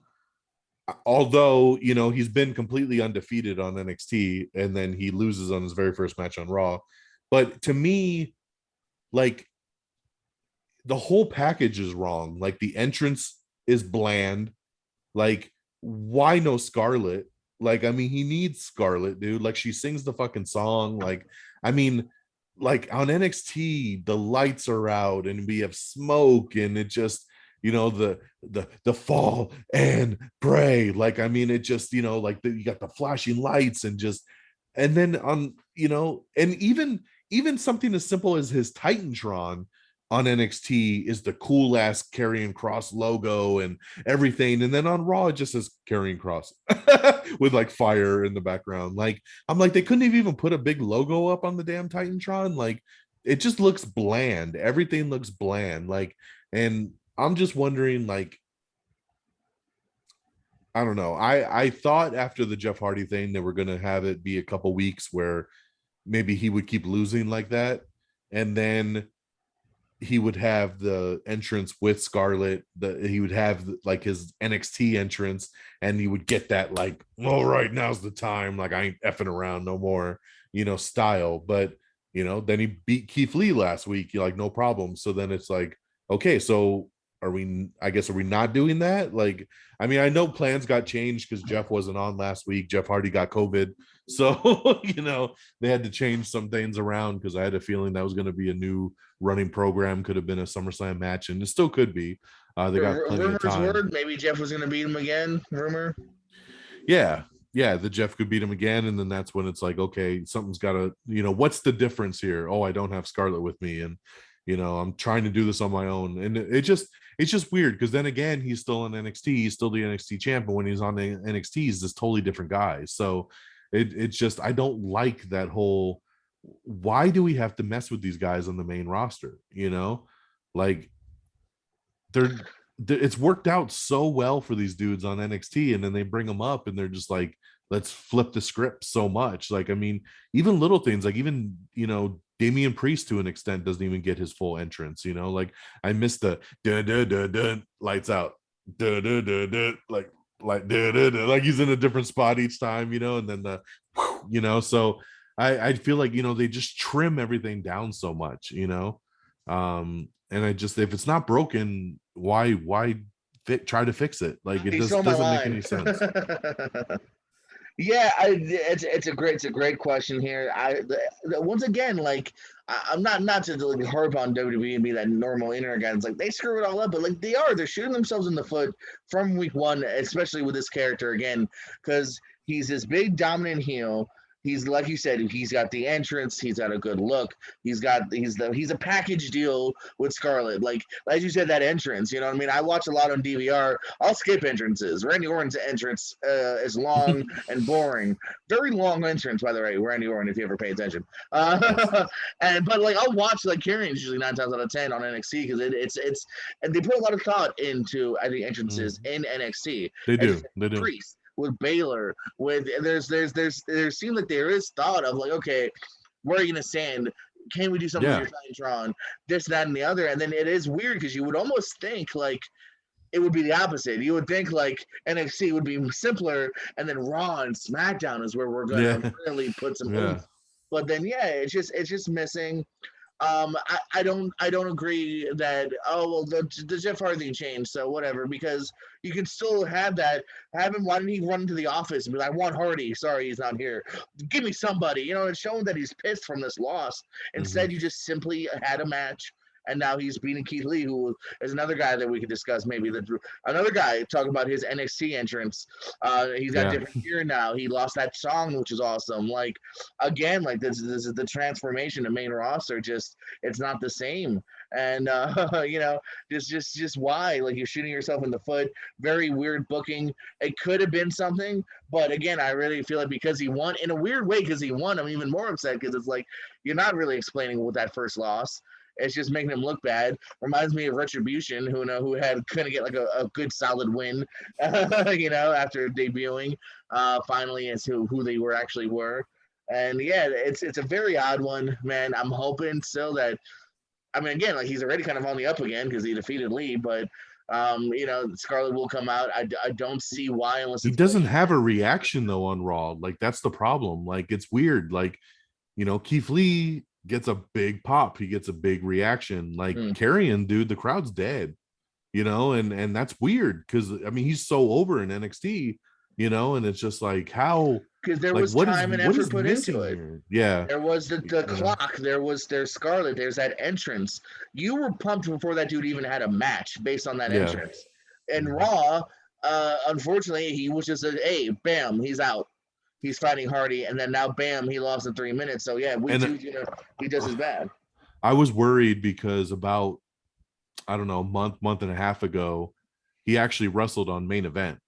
Although, he's been completely undefeated on NXT and then he loses on his very first match on Raw. But to me, like, the whole package is wrong. Like, the entrance is bland. Like, why no Scarlett? Like, I mean, he needs Scarlett, dude. Like, she sings the fucking song. Like, I mean, like on NXT, the lights are out and we have smoke, and it just, the fall and pray. Like, I mean, it just, like you got the flashing lights and just, and then on, and even something as simple as his Titantron on NXT is the cool ass Karrion Kross logo and everything. And then on Raw, it just says Karrion Kross with like fire in the background. Like, I'm like, they couldn't have even put a big logo up on the damn Titantron. Like, it just looks bland. Everything looks bland. Like, and I'm just wondering, like, I don't know. I thought after the Jeff Hardy thing, they were going to have it be a couple weeks where maybe he would keep losing like that. And then he would have the entrance with Scarlett, he would have like his NXT entrance, and he would get that like, all right, now's the time, like I ain't effing around no more, style. But then he beat Keith Lee last week, like no problem. So then it's like, okay, so are we not doing that? Like, I mean, I know plans got changed because Jeff wasn't on last week. Jeff Hardy got COVID. So, they had to change some things around because I had a feeling that was going to be a new running program, could have been a SummerSlam match, and it still could be. They got plenty of Rumors time. word, maybe Jeff was going to beat him again. Rumor. Yeah. Yeah, the Jeff could beat him again, and then that's when it's like, okay, something's got to, what's the difference here? Oh, I don't have Scarlett with me, and I'm trying to do this on my own, and it's just weird because then again, he's still in NXT, he's still the NXT champ, but when he's on the NXT, he's this totally different guy. So it's just, I don't like that whole, why do we have to mess with these guys on the main roster? Like, they're it's worked out so well for these dudes on NXT, and then they bring them up and they're just like, let's flip the script so much. Like, I mean, even little things, like even Damian Priest to an extent doesn't even get his full entrance. Like, I missed the da da da da lights out, da da da da, like da da da, like he's in a different spot each time, and then the so I feel like they just trim everything down so much, and I just, if it's not broken, why try to fix it? Like, it He just stole my doesn't make line. any sense. Yeah, it's a great question here. Once again, like I'm not to like harp on WWE and be that normal internet guy. It's like they screw it all up, but like they're shooting themselves in the foot from week one, especially with this character again, because he's this big dominant heel. He's like you said, he's got the entrance, he's got a good look, he's a package deal with Scarlett. Like as you said, that entrance, you know what I mean? I watch a lot on DVR. I'll skip entrances. Randy Orton's entrance is long and boring. Very long entrance, by the way, Randy Orton, if you ever pay attention. Yes. But like I'll watch like Karrion's usually 9 times out of 10 on NXT because it's and they put a lot of thought into I think entrances in NXT. They As do. They do. Priest with Baylor, with there seems like there is thought of like, okay, where are you gonna stand? Can we do something Yeah. with your Titantron? This, that, and the other. And then it is weird because you would almost think like it would be the opposite. You would think like NXT would be simpler, and then Raw and SmackDown is where we're gonna Yeah. really put some Yeah. oomph. But then yeah, it's just missing. I don't agree that the Jeff Hardy thing changed, so whatever, because you can still have that. Have him. Why didn't he run to the office and be like, I want Hardy. Sorry, he's not here. Give me somebody. It's showing that he's pissed from this loss. Instead, you just simply had a match. and now he's beating Keith Lee, who is another guy that we could discuss. Maybe another guy talking about his NXT entrance. He's got Yeah. different gear now. He lost that song, which is awesome. Like again, like this is the transformation to main roster. Just it's not the same, and just why like you're shooting yourself in the foot. Very weird booking. It could have been something, but again, I really feel like because he won in a weird way, because he won, I'm even more upset because it's like you're not really explaining with that first loss. It's just making him look bad. Reminds me of Retribution, who had couldn't get like a good solid win, after debuting finally as who they actually were. And yeah, it's a very odd one, man. I'm hoping still that I mean, again, like he's already kind of on the up again because he defeated Lee, but Scarlett will come out. I don't see why unless He it's doesn't have a reaction though on Raw. Like that's the problem. Like it's weird. Like, Keith Lee gets a big pop. He gets a big reaction. Like Carrion, dude, the crowd's dead. And that's weird because I mean he's so over in NXT, and it's just like how because there like was what is time and what effort is put into missing it. here? Yeah. There was the clock. There's Scarlett. There's that entrance. You were pumped before that dude even had a match based on that Yeah. entrance. And Raw, unfortunately, he was just a hey, bam, he's out. He's fighting Hardy, and then now, bam, he lost in 3 minutes. So yeah, week two, he does his bad. I was worried because about I don't know, month and a half ago, he actually wrestled on Main Event.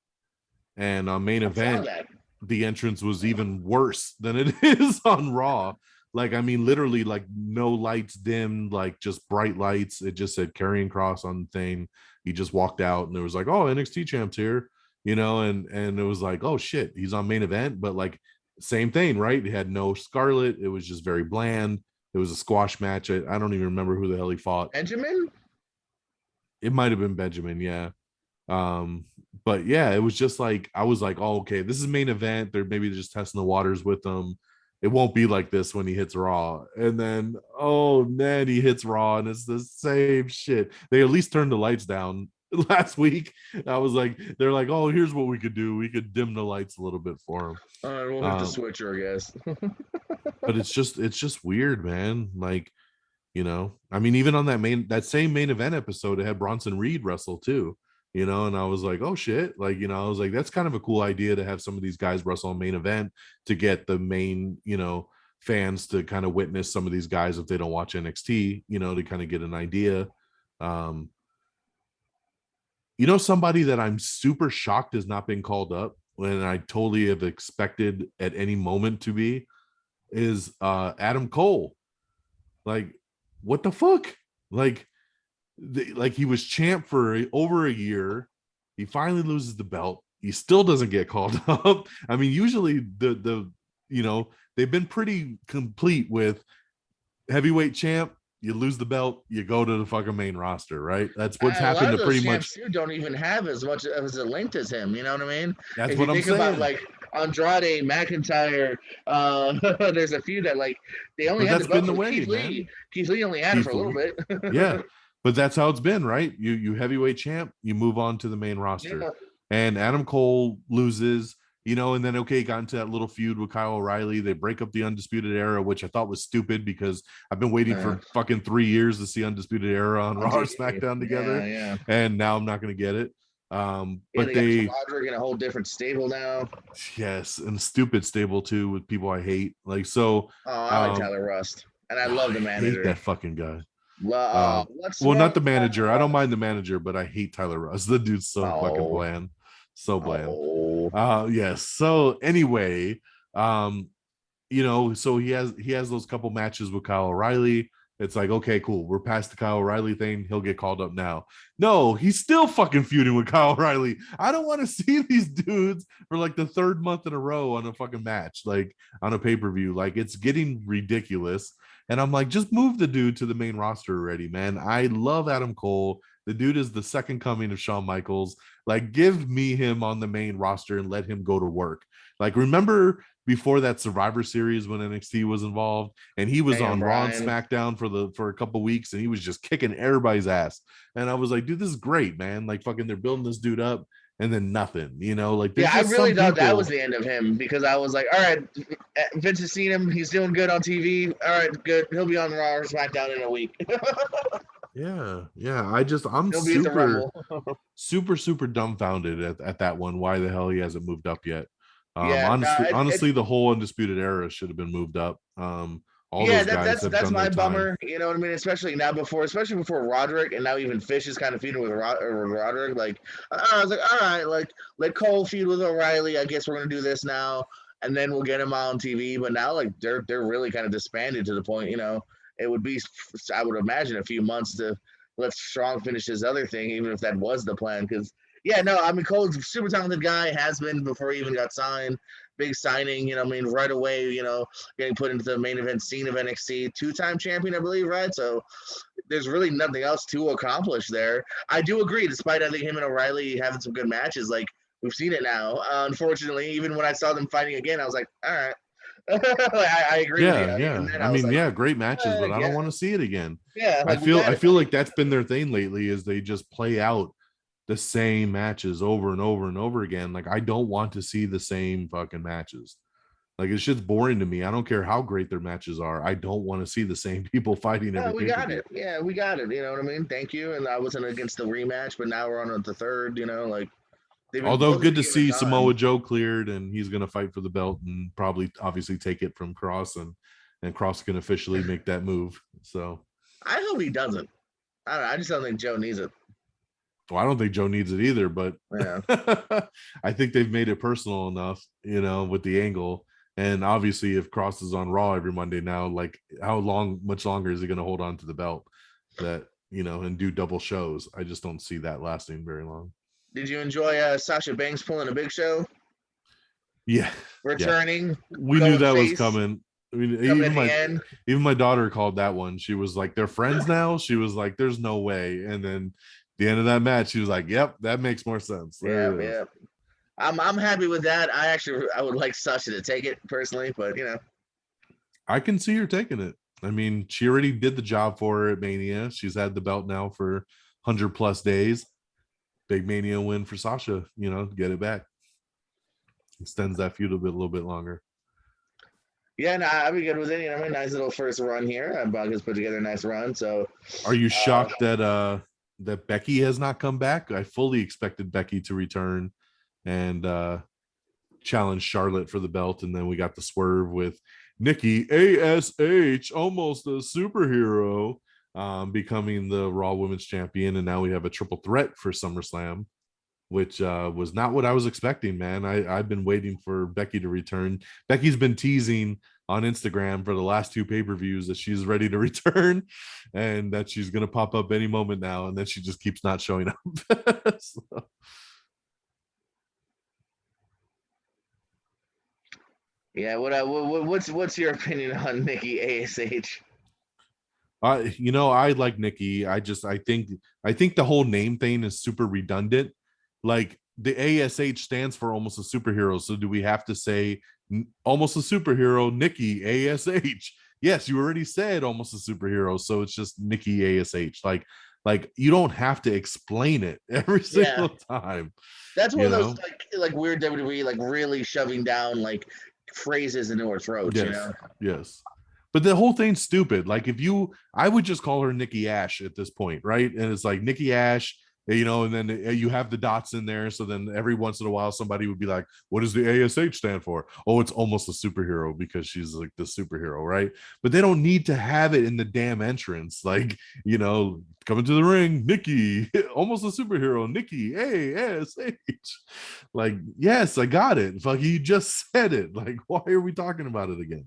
And on Main Event, the entrance was even worse than it is on Raw. Like, I mean, literally, like no lights dimmed, like just bright lights. It just said Karrion Kross on the thing. He just walked out and it was like, oh, NXT champ's here, and it was like, oh shit, he's on Main Event. But like same thing, right? It had no Scarlett. It was just very bland. It was a squash match. I don't even remember who the hell he fought. Benjamin? It might have been Benjamin, yeah. But yeah, it was just like I was like, oh, okay, this is Main Event. They're maybe just testing the waters with them. It won't be like this when he hits Raw. And then he hits Raw and it's the same shit. They at least turned the lights down last week. I was like, they're like, oh, here's what we could do. We could dim the lights a little bit for him. We'll have to switch her, I guess. But it's just weird, man. Like, I mean, even on that same Main Event episode, it had Bronson Reed wrestle too, and I was like, oh shit, like, I was like, that's kind of a cool idea to have some of these guys wrestle on Main Event to get the main, fans to kind of witness some of these guys if they don't watch NXT, to kind of get an idea. Somebody that I'm super shocked has not been called up when I totally have expected at any moment to be is Adam Cole. Like, what the fuck? Like he was champ for over a year. He finally loses the belt. He still doesn't get called up. I mean, usually the they've been pretty complete with heavyweight champ. You lose the belt, you go to the fucking main roster, right? That's what's happened to pretty much. Don't even have as much as a length as him. You know what I mean? That's what I'm saying. About like Andrade, McIntyre, there's a few that like they only had the belt for Keith Lee. Keith Lee only had it for a little bit. Yeah, but that's how it's been, right? You heavyweight champ, you move on to the main roster, and Adam Cole loses. And then got into that little feud with Kyle O'Reilly. They break up the Undisputed Era, which I thought was stupid because I've been waiting for fucking 3 years to see Undisputed Era on Raw or SmackDown together. Yeah. And now I'm not going to get it. But they Roderick in a whole different stable now. Yes, and stupid stable too with people I hate. Like so. I like Tyler Rust, and I love the manager. I hate that fucking guy. Well, not the manager. I don't mind the manager, but I hate Tyler Rust. The dude's so fucking bland. So bland. Yes. So anyway, so he has those couple matches with Kyle O'Reilly. It's like, okay, cool. We're past the Kyle O'Reilly thing. He'll get called up now. No, he's still fucking feuding with Kyle O'Reilly. I don't want to see these dudes for like the third month in a row on a fucking match, like on a pay-per-view. Like it's getting ridiculous. And I'm like, just move the dude to the main roster already, man. I love Adam Cole. The dude is the second coming of Shawn Michaels. Like, give me him on the main roster and let him go to work. Like, remember before that Survivor Series when NXT was involved and he was on Raw and SmackDown for a couple weeks and he was just kicking everybody's ass. And I was like, dude, this is great, man. Like, fucking, they're building this dude up and then nothing, like. Yeah, I really thought that was the end of him because I was like, all right, Vince has seen him. He's doing good on TV. All right, good. He'll be on Raw or SmackDown in a week. Yeah. I'm He'll be at the super, Rumble. super dumbfounded at that one. Why the hell he hasn't moved up yet? Yeah, no, Honestly, the whole Undisputed Era should have been moved up. All yeah, those guys have that's done their my time. bummer. You know what I mean? Especially before Roderick, and now even Fish is kind of feuding with Roderick. Like, I was like, all right, like let Cole feud with O'Reilly. I guess we're gonna do this now, and then we'll get him on TV. But now, like, they're really kind of disbanded to the point. It would be, I would imagine, a few months to let Strong finish his other thing, even if that was the plan. Because yeah, no, I mean Cole's a super talented guy, has been before he even got signed. Big signing, I mean, right away, getting put into the main event scene of NXT, two-time champion, I believe, right? So there's really nothing else to accomplish there. I do agree, despite I think him and O'Reilly having some good matches, like we've seen it now. Unfortunately, even when I saw them fighting again, I was like, all right. I agree with you. Even Yeah. then, I I was mean, like, yeah, great matches, but I don't yeah, want to see it again. yeah, I like we feel got I it, feel buddy. like that's been their thing lately is they just play out the same matches over and over and over again. Like I don't want to see the same fucking matches. Like it's just boring to me. I don't care how great their matches are. I don't want to see the same people fighting No, every we got pay-per-view. it. Yeah, we got it. You know what I mean? Thank you. And I wasn't against the rematch, but now we're on the third. Like they've been Although both good been to given see time. Samoa Joe cleared and he's going to fight for the belt and probably obviously take it from Cross and Cross can officially make that move. So I hope he doesn't. I don't know. I just don't think Joe needs it. well, I don't think Joe needs it either, but Yeah. I think they've made it personal enough, with the angle. And obviously, if Cross is on Raw every Monday now, like much longer is he going to hold on to the belt that, and do double shows? I just don't see that lasting very long. Did you enjoy Sasha Banks pulling a big show? Yeah. Yeah. Returning, We knew going that was face, coming. I mean, coming at the end. even my daughter called that one. She was like, "They're friends now." She was like, "There's no way." And then the end of that match, she was like, "Yep, that makes more sense." There Yeah, it is. yeah. I'm happy with that. I would like Sasha to take it personally, but I can see her taking it. I mean, she already did the job for her at Mania. She's had the belt now for 100+ days. Big Mania win for Sasha. Get it back. Extends that feud a little bit longer. yeah, no, I'd be good with it. I mean, nice little first run here. Buggers put together a nice run. So, Are you uh, shocked that Becky has not come back? I fully expected Becky to return and challenge Charlotte for the belt, and then we got the swerve with Nikki ASH, almost a superhero, becoming the Raw Women's Champion, and now we have a triple threat for SummerSlam, which was not what I was expecting, man. I've been waiting for Becky to return. Becky's been teasing on Instagram for the last two pay-per-views that she's ready to return and that she's going to pop up any moment now, and then she just keeps not showing up. So. yeah. What's your opinion on Nikki Ash? I like Nikki. I think the whole name thing is super redundant. Like the ASH stands for almost a superhero. So do we have to say almost a superhero, Nikki ASH? Yes, you already said almost a superhero, so it's just Nikki ASH. Like you don't have to explain it every Yeah, single time, that's one you of those know? like weird WWE like really shoving down like phrases into our throats. Yes, yes. But the whole thing's stupid. Like I would just call her Nikki Ash at this point, right? And it's like Nikki Ash, and then you have the dots in there. So then every once in a while, somebody would be like, "What does the ASH stand for?" Oh, it's almost a superhero because she's like the superhero, right? But they don't need to have it in the damn entrance. Like, coming to the ring, Nikki, almost a superhero, Nikki ASH. Like, yes, I got it. Like you just said it. Like, why are we talking about it again?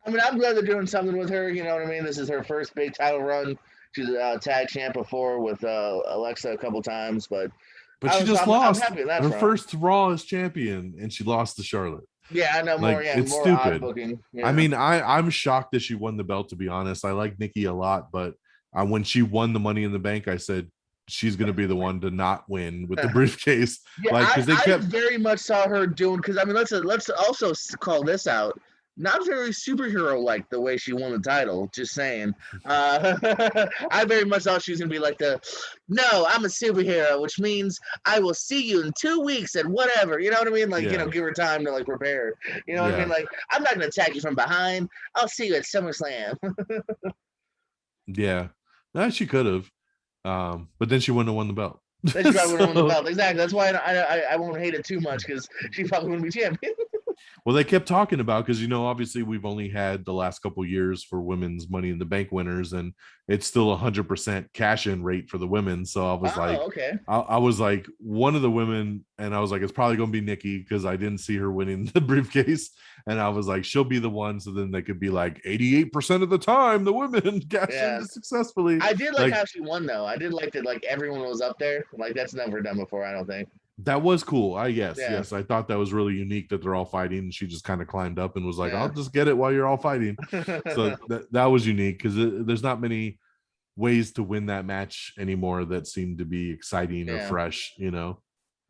I mean, I'm glad they're doing something with her. You know what I mean? This is her first big title run. She's a tag champ before with Alexa a couple times, but But she just I'm lost happy with that her front. first Raw as champion, and she lost to Charlotte. Yeah, I know more. Like Yeah, it's more odd stupid. booking. I Yeah, mean, I'm shocked that she won the belt. To be honest, I like Nikki a lot, but when she won the Money in the Bank, I said she's going to be the one to not win with the briefcase, yeah. like because they I kept. very much saw her doing because I mean let's also call this out. Not very superhero like the way she won the title. Just saying. I very much thought she was gonna be like no, I'm a superhero, which means I will see you in 2 weeks and whatever. You know what I mean? Like Yeah, give her time to like prepare. You know what I mean? yeah, Like I'm not gonna attack you from behind. I'll see you at SummerSlam. yeah. She could have, but then she wouldn't have won the belt. Then she probably wouldn't win the So, belt. Exactly. That's why I won't hate it too much because she probably wouldn't be champion. well, they kept talking about, because obviously we've only had the last couple years for women's Money in the Bank winners, and it's still 100% cash in rate for the women. So I was like, Oh, okay. I was like one of the women, and I was like, it's probably going to be Nikki because I didn't see her winning the briefcase, and I was like, she'll be the one. So then they could be like 88% of the time the women cash Yeah. in successfully. I did like Like how she won though. I did like that like everyone was up there. Like that's never done before, I don't think. that was cool. Yeah. Yes, I thought that was really unique that they're all fighting, and she just kind of climbed up and was like, I'll Yeah. just get it while you're all fighting. So that was unique because there's not many ways to win that match anymore that seem to be exciting or Yeah. fresh.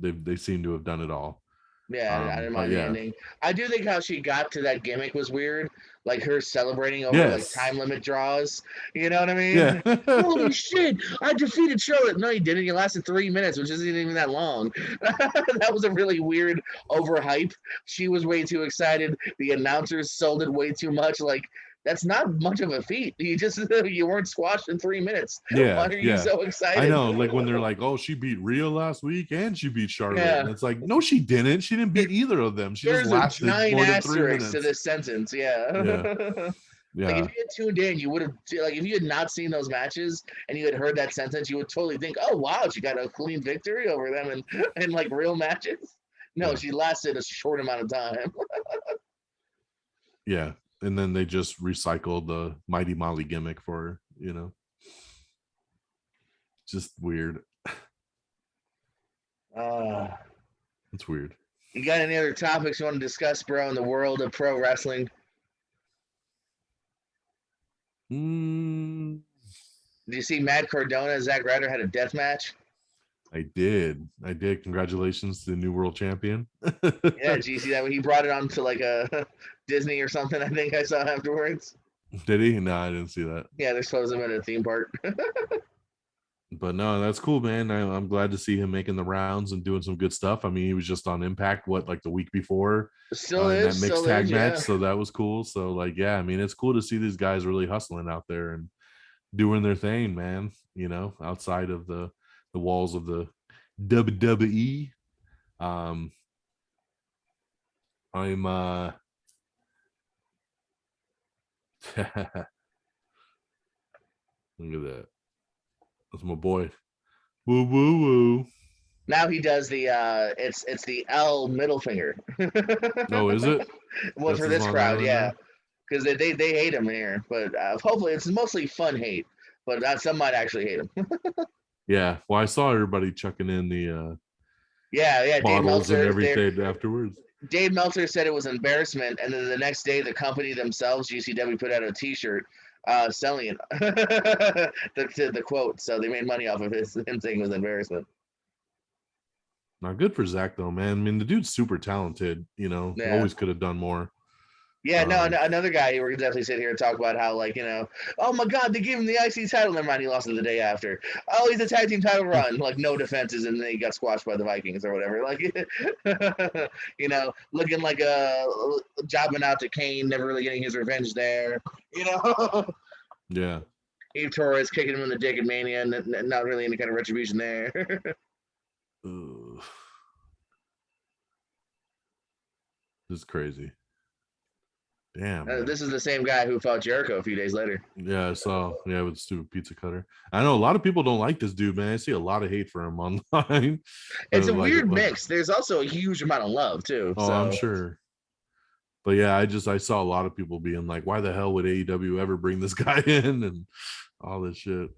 They seem to have done it all. Yeah, I didn't But mind the yeah. ending. I do think how she got to that gimmick was weird, like her celebrating over like Yes. time limit draws. You know what I Yeah. mean? Holy shit! I defeated Charlotte. No, you didn't. You lasted 3 minutes, which isn't even that long. That was a really weird overhype. She was way too excited. The announcers sold it way too much. Like that's not much of a feat. You just you weren't squashed in 3 minutes. Why Yeah. are you Yeah. so I excited? know, like when they're like, "Oh, she beat Rhea last week and she beat Charlotte," and Yeah. it's like, no, she didn't. She didn't beat either of them. She just There's a lasted giant more than three asterisk to minutes. this sentence. Yeah. Yeah, Like if yeah, you had tuned in, you would have like if you had not seen those matches and you had heard that sentence, you would totally think, "Oh wow, she got a clean victory over them in like real matches." No, yeah, she lasted a short amount of time. yeah. And then they just recycled the Mighty Molly gimmick for her. Just weird. Uh, It's weird. you got any other topics you want to discuss, bro, in the world of pro wrestling? Mm, Did you see Matt Cardona and Zack Ryder had a death match? I did. I did. Congratulations to the new world champion. Yeah, did you see that when he brought it on to like a Disney or something? I think I saw afterwards. Did he? No, I didn't see that. Yeah, they're supposed to have been at a theme park. But no, that's cool, man. I'm glad to see him making the rounds and doing some good stuff. I mean, he was just on Impact, like the week before, Still in that is, mixed still tag is, match. yeah. So that was cool. So, like, yeah, I mean, it's cool to see these guys really hustling out there and doing their thing, man. Outside of the walls of the WWE. Um, I'm look at that. That's my boy. Woo woo woo. Now he does the it's the L middle finger. Oh, is it? Well, That's for his this Long crowd, Island yeah, now. because they hate him here, but hopefully it's mostly fun hate, but some might actually hate him. Yeah. Well, I saw everybody chucking in the Yeah, yeah. bottles and everything afterwards. Dave Meltzer said it was embarrassment, and then the next day the company themselves, GCW, put out a T-shirt selling it. The quote, so they made money off of him saying it was embarrassment. Not good for Zach though, man. I mean, the dude's super talented. Yeah. Always could have done more. Yeah, no, Um, another guy we're gonna definitely sit here and talk about how, like, oh my God, they gave him the IC title. Never mind, he lost it the day after. Oh, he's a tag team title run, like no defenses, and then he got squashed by the Vikings or whatever. Like, looking like a jobbing out to Kane, never really getting his revenge there. yeah. Eve Torres kicking him in the dick at Mania, and not really any kind of retribution there. Ugh. This is crazy. Damn, man. This is the same guy who fought Jericho a few days later. Yeah, I saw. Yeah, with the stupid pizza cutter. I know a lot of people don't like this dude, man. I see a lot of hate for him online. It's a like, weird mix. There's also a huge amount of love too. oh, I'm So sure. But yeah, I saw a lot of people being like, why the hell would AEW ever bring this guy in and all this shit.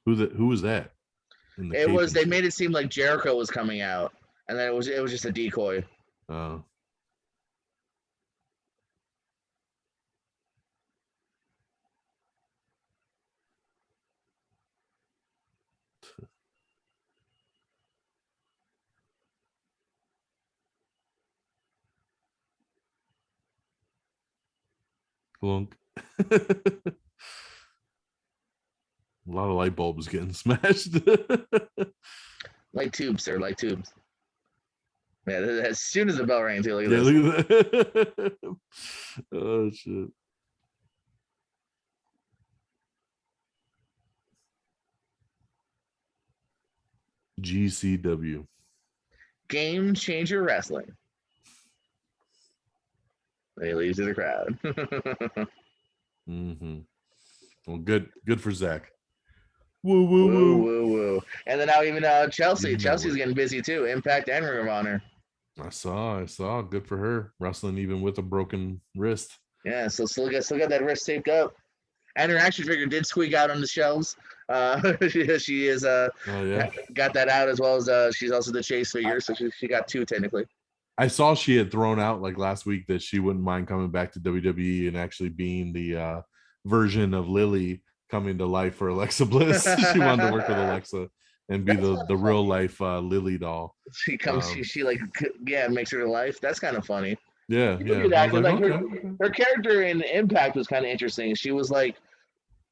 Who was that in the it cape was. and They shit? made it seem like Jericho was coming out, and then it was just a decoy. Uh, Clunk. A lot of light bulbs getting smashed. Light tubes, sir. Light tubes. Yeah, as soon as the bell rang, too. Look at Yeah, this. look at that. Oh shit. GCW. Game Changer Wrestling. They leave to the crowd. Mm-hmm. Well, good for Zach. Woo woo Woo, woo. woo, woo. And then now even You Chelsea. know Chelsea's it. getting busy too. Impact and Ring of Honor. I saw. Good for her. Wrestling even with a broken wrist. Yeah, so still got that wrist taped up. And her action figure did squeak out on the shelves. She is Oh yeah. got that out, as well as she's also the chase figure, so she got two technically. I saw she had thrown out like last week that she wouldn't mind coming back to WWE and actually being the version of Lily coming to life for Alexa Bliss. She wanted to work with Alexa and be That's the real life Lily doll. she comes she like yeah makes her to life. That's kind of funny. Yeah, You can yeah. do I that was because like, like okay. her character in Impact was kind of interesting. She was like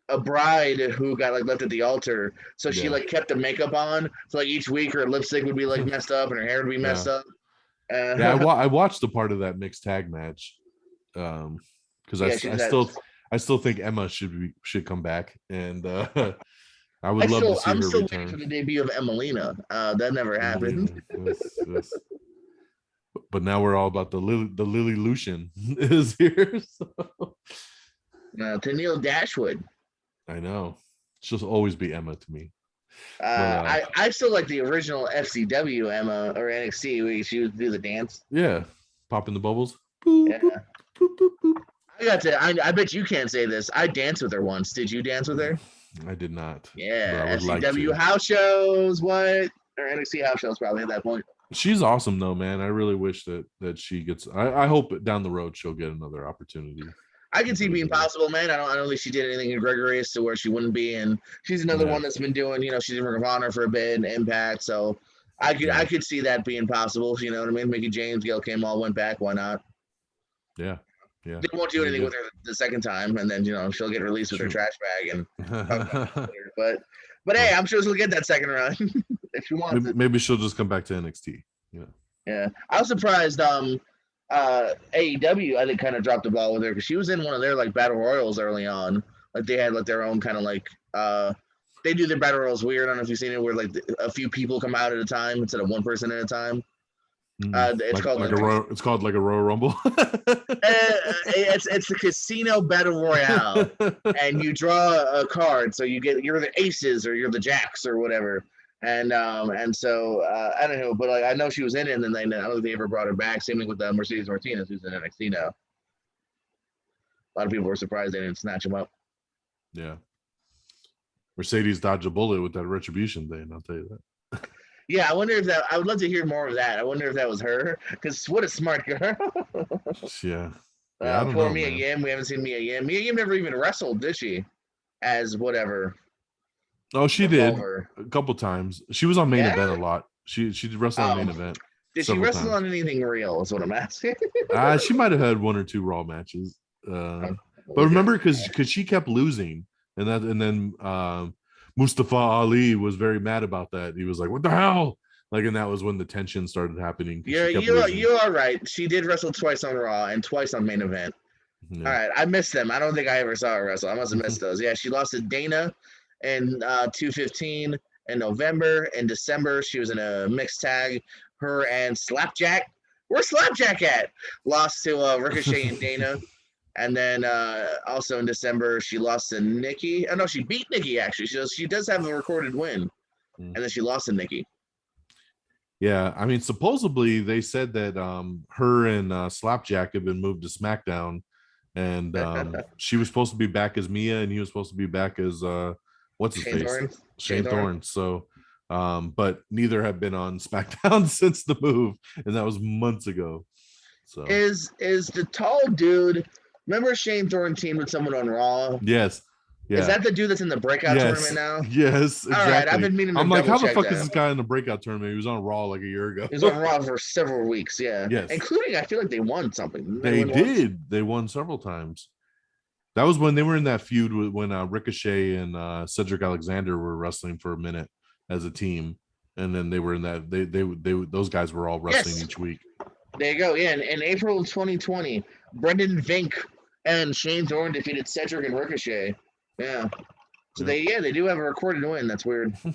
a bride who got like left at the altar, so she Yeah, like kept the makeup on. So like each week her lipstick would be like messed up and her hair would be messed yeah, up. yeah. Uh, I watched the part of that mixed tag match because yeah, I she's had. still think Emma should come back, and I would love to see I'm her still waiting for return. the debut of Emelina. That never happened. Emelina, yes, yes. But now we're all about the Lily Lucian is here. So. Tennille Dashwood. I know. She'll always be Emma to me. I still like the original FCW Emma or NXT where she would do the dance. Yeah, popping the bubbles. Boop, Yeah, boop, boop, boop, boop. I bet you can't say this. I danced with her once. Did you dance with her? I did not, but Yeah, I would like FCW to. house shows. What or NXT house shows probably at that point. She's awesome though, man. I really wish that she gets. I hope down the road she'll get another opportunity. I can see being possible, man. I don't think she did anything egregious to where she wouldn't be, and she's another Yeah, one that's been doing. She's in Ring of Honor for a bit, Impact. So I yeah, could see that being possible. You know what I mean? Mickey James, Gail Kim all went back. Why not? yeah, yeah. They won't do Very anything good. with her the second time, and then she'll get released with her True. trash bag and talk about it later. But hey, I'm sure she'll get that second run if she wants it. Maybe she'll just come back to NXT. Yeah. Yeah, I was surprised. AEW I think kind of dropped the ball with her because she was in one of their like battle royals early on. Like they had like their own kind of like they do their battle royals weird. I don't know if you've seen it where like a few people come out at a time instead of one person at a time. It's called It's called like a Royal Rumble. it's the casino battle royale, and you draw a card, so you're the aces or you're the jacks or whatever. And so I don't know, but like I know she was in it, and then I don't think they ever brought her back. Same thing with Mercedes Martinez, who's in NXT now. A lot of people were surprised they didn't snatch him up. Yeah. Mercedes dodged a bullet with that retribution thing. I'll tell you that. Yeah, I wonder if that. I would love to hear more of that. I wonder if that was her, because what a smart girl. Yeah. Yeah, I don't Poor know, Mia man. Yim. We haven't seen Mia Yim. Mia Yim never even wrestled, did she? As whatever. Oh, she did Revolver. a couple times. She was on main Yeah? event a lot. She did wrestle on main event. Did she several wrestle times. on anything real? Is what I'm asking. She might have had one or two Raw matches. But remember, because she kept losing, and then Mustafa Ali was very mad about that. He was like, "What the hell?" Like, and that was when the tension started happening. You are right. She did wrestle twice on Raw and twice on main event. Yeah. All right, I missed them. I don't think I ever saw her wrestle. I must have missed those. Yeah, she lost to Dana in 215 in November. In December, she was in a mixed tag. Her and Slapjack. Where's Slapjack at? Lost to Ricochet and Dana. And then also in December, she lost to Nikki. Oh, no, she beat Nikki, actually. She does have a recorded win. And then she lost to Nikki. Yeah, I mean, supposedly they said that her and Slapjack have been moved to SmackDown, and she was supposed to be back as Mia, and he was supposed to be back as what's his face, Shane Thorne. So, but neither have been on SmackDown since the move, and that was months ago. So is the tall dude? Remember Shane Thorne teamed with someone on Raw? Yes. Yeah. Is that the dude that's in the breakout tournament now? Yes, exactly. All right, I've been meaning to I'm like, how the fuck that. is this guy in the breakout tournament? He was on Raw like a year ago. He was on Raw for several weeks, yeah. Yes. Including, I feel like they won something. They did. They won several times. That was when they were in that feud with when Ricochet and Cedric Alexander were wrestling for a minute as a team. and then they were in that they those guys were all wrestling Yes. each week. There you go. Yeah, in April of 2020, Brendan Vink and Shane Thorne defeated Cedric and Ricochet. Yeah. So they do have a recorded win. That's weird. What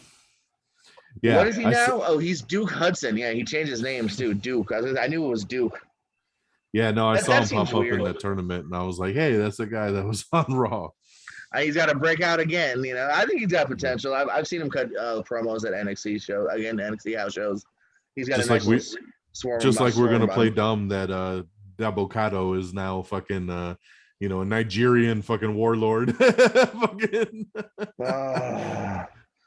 Yeah, is he now? Oh, he's Duke Hudson. Yeah, he changed his names too. Duke. I knew it was Duke. yeah, no, I saw That him seems pop up weird. in that tournament, and I was like, hey, that's the guy that was on Raw. He's got to break out again. You know, I think he's got potential. I've seen him cut promos at NXT show again, NXT house shows. He's got Just a like nice we, little swarm. just like we're gonna play bun. dumb that Dabokado is now fucking a Nigerian fucking warlord. Fucking.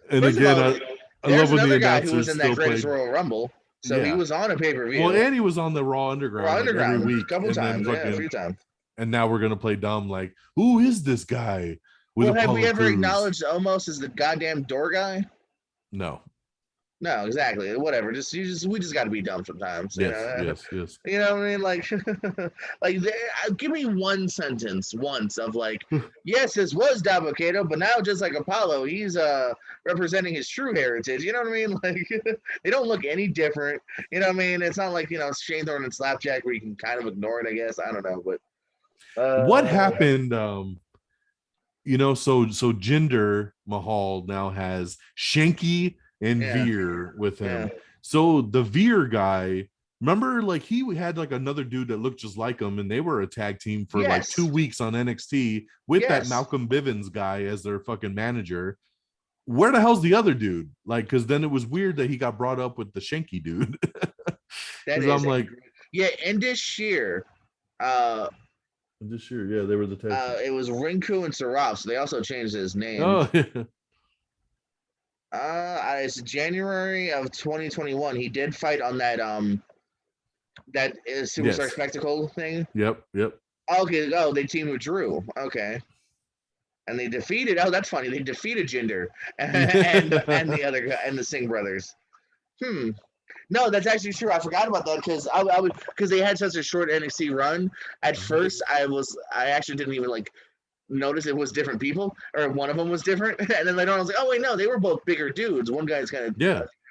And First again, of all, I there's love when the another guy who was announcers in that still Greatest played. Royal Rumble, so he Yeah. was on a pay-per-view. Well, and he was on the Raw Underground, like every week, a couple and then times, fucking, a few times. and now we're gonna play dumb. Like, who is this guy with Well, have we Apollo ever Crews? acknowledged Omos as the goddamn door guy? No. No, exactly. Whatever. We just got to be dumb sometimes. Yes, you know? yes. You know what I mean? Like, give me one sentence once of like, yes, this was Dabocado, but now just like Apollo, he's representing his true heritage. You know what I mean? Like, they don't look any different. You know what I mean? It's not like Shane Thorne and Slapjack where you can kind of ignore it. I guess I don't know, but what happened? So Jinder Mahal now has Shanky and Veer with him. Yeah. So the Veer guy, remember, like he had like another dude that looked just like him, and they were a tag team for like 2 weeks on NXT with that Malcolm Bivens guy as their fucking manager. Where the hell's the other dude? Like, because then it was weird that he got brought up with the Shanky dude. I'm like, Indus Shear. This year, yeah, they were the tag. It was Rinku and Saraf, so they also changed his name. Oh, yeah. It's January of 2021. He did fight on that Superstar Spectacle thing. Yep. Okay. Oh, they teamed with Drew. Okay. And they defeated. Oh, that's funny. They defeated Jinder and the other guy and the Singh brothers. No, that's actually true. I forgot about that because they had such a short NXT run. At first, I actually didn't even like notice it was different people, or one of them was different, and then later on I was like, oh wait, no, they were both bigger dudes. One guy's kind of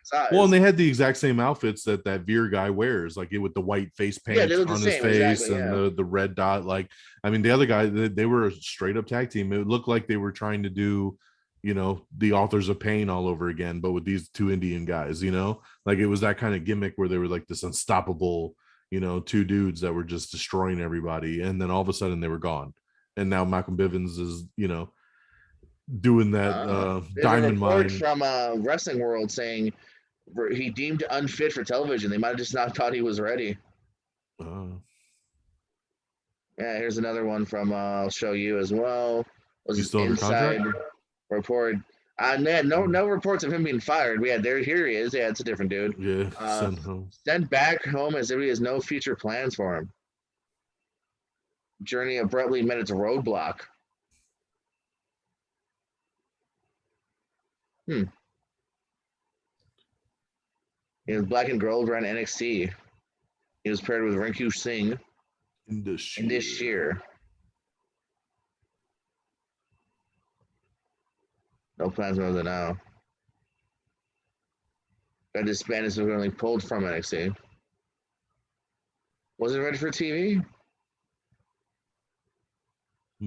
size. Well, and they had the exact same outfits that Veer guy wears, like with the white face paint on his face and the red dot. Like, I mean, the other guy, they were a straight up tag team. It looked like they were trying to do, the Authors of Pain all over again, but with these two Indian guys. Like it was that kind of gimmick where they were like this unstoppable, two dudes that were just destroying everybody, and then all of a sudden they were gone. And now Malcolm Bivens is, doing that diamond mine. From Wrestling World saying he deemed unfit for television. They might have just not thought he was ready. Yeah, here's another one from I'll show you as well. Was he still in the contract? Report. No reports of him being fired. Here he is. Yeah, it's a different dude. Yeah, sent back home as if he has no future plans for him. Journey abruptly met its roadblock. He was black and gold around NXT. He was paired with Rinku Singh in this year. No plans more than now. Got disbanded, so pulled from NXT. Wasn't ready for TV.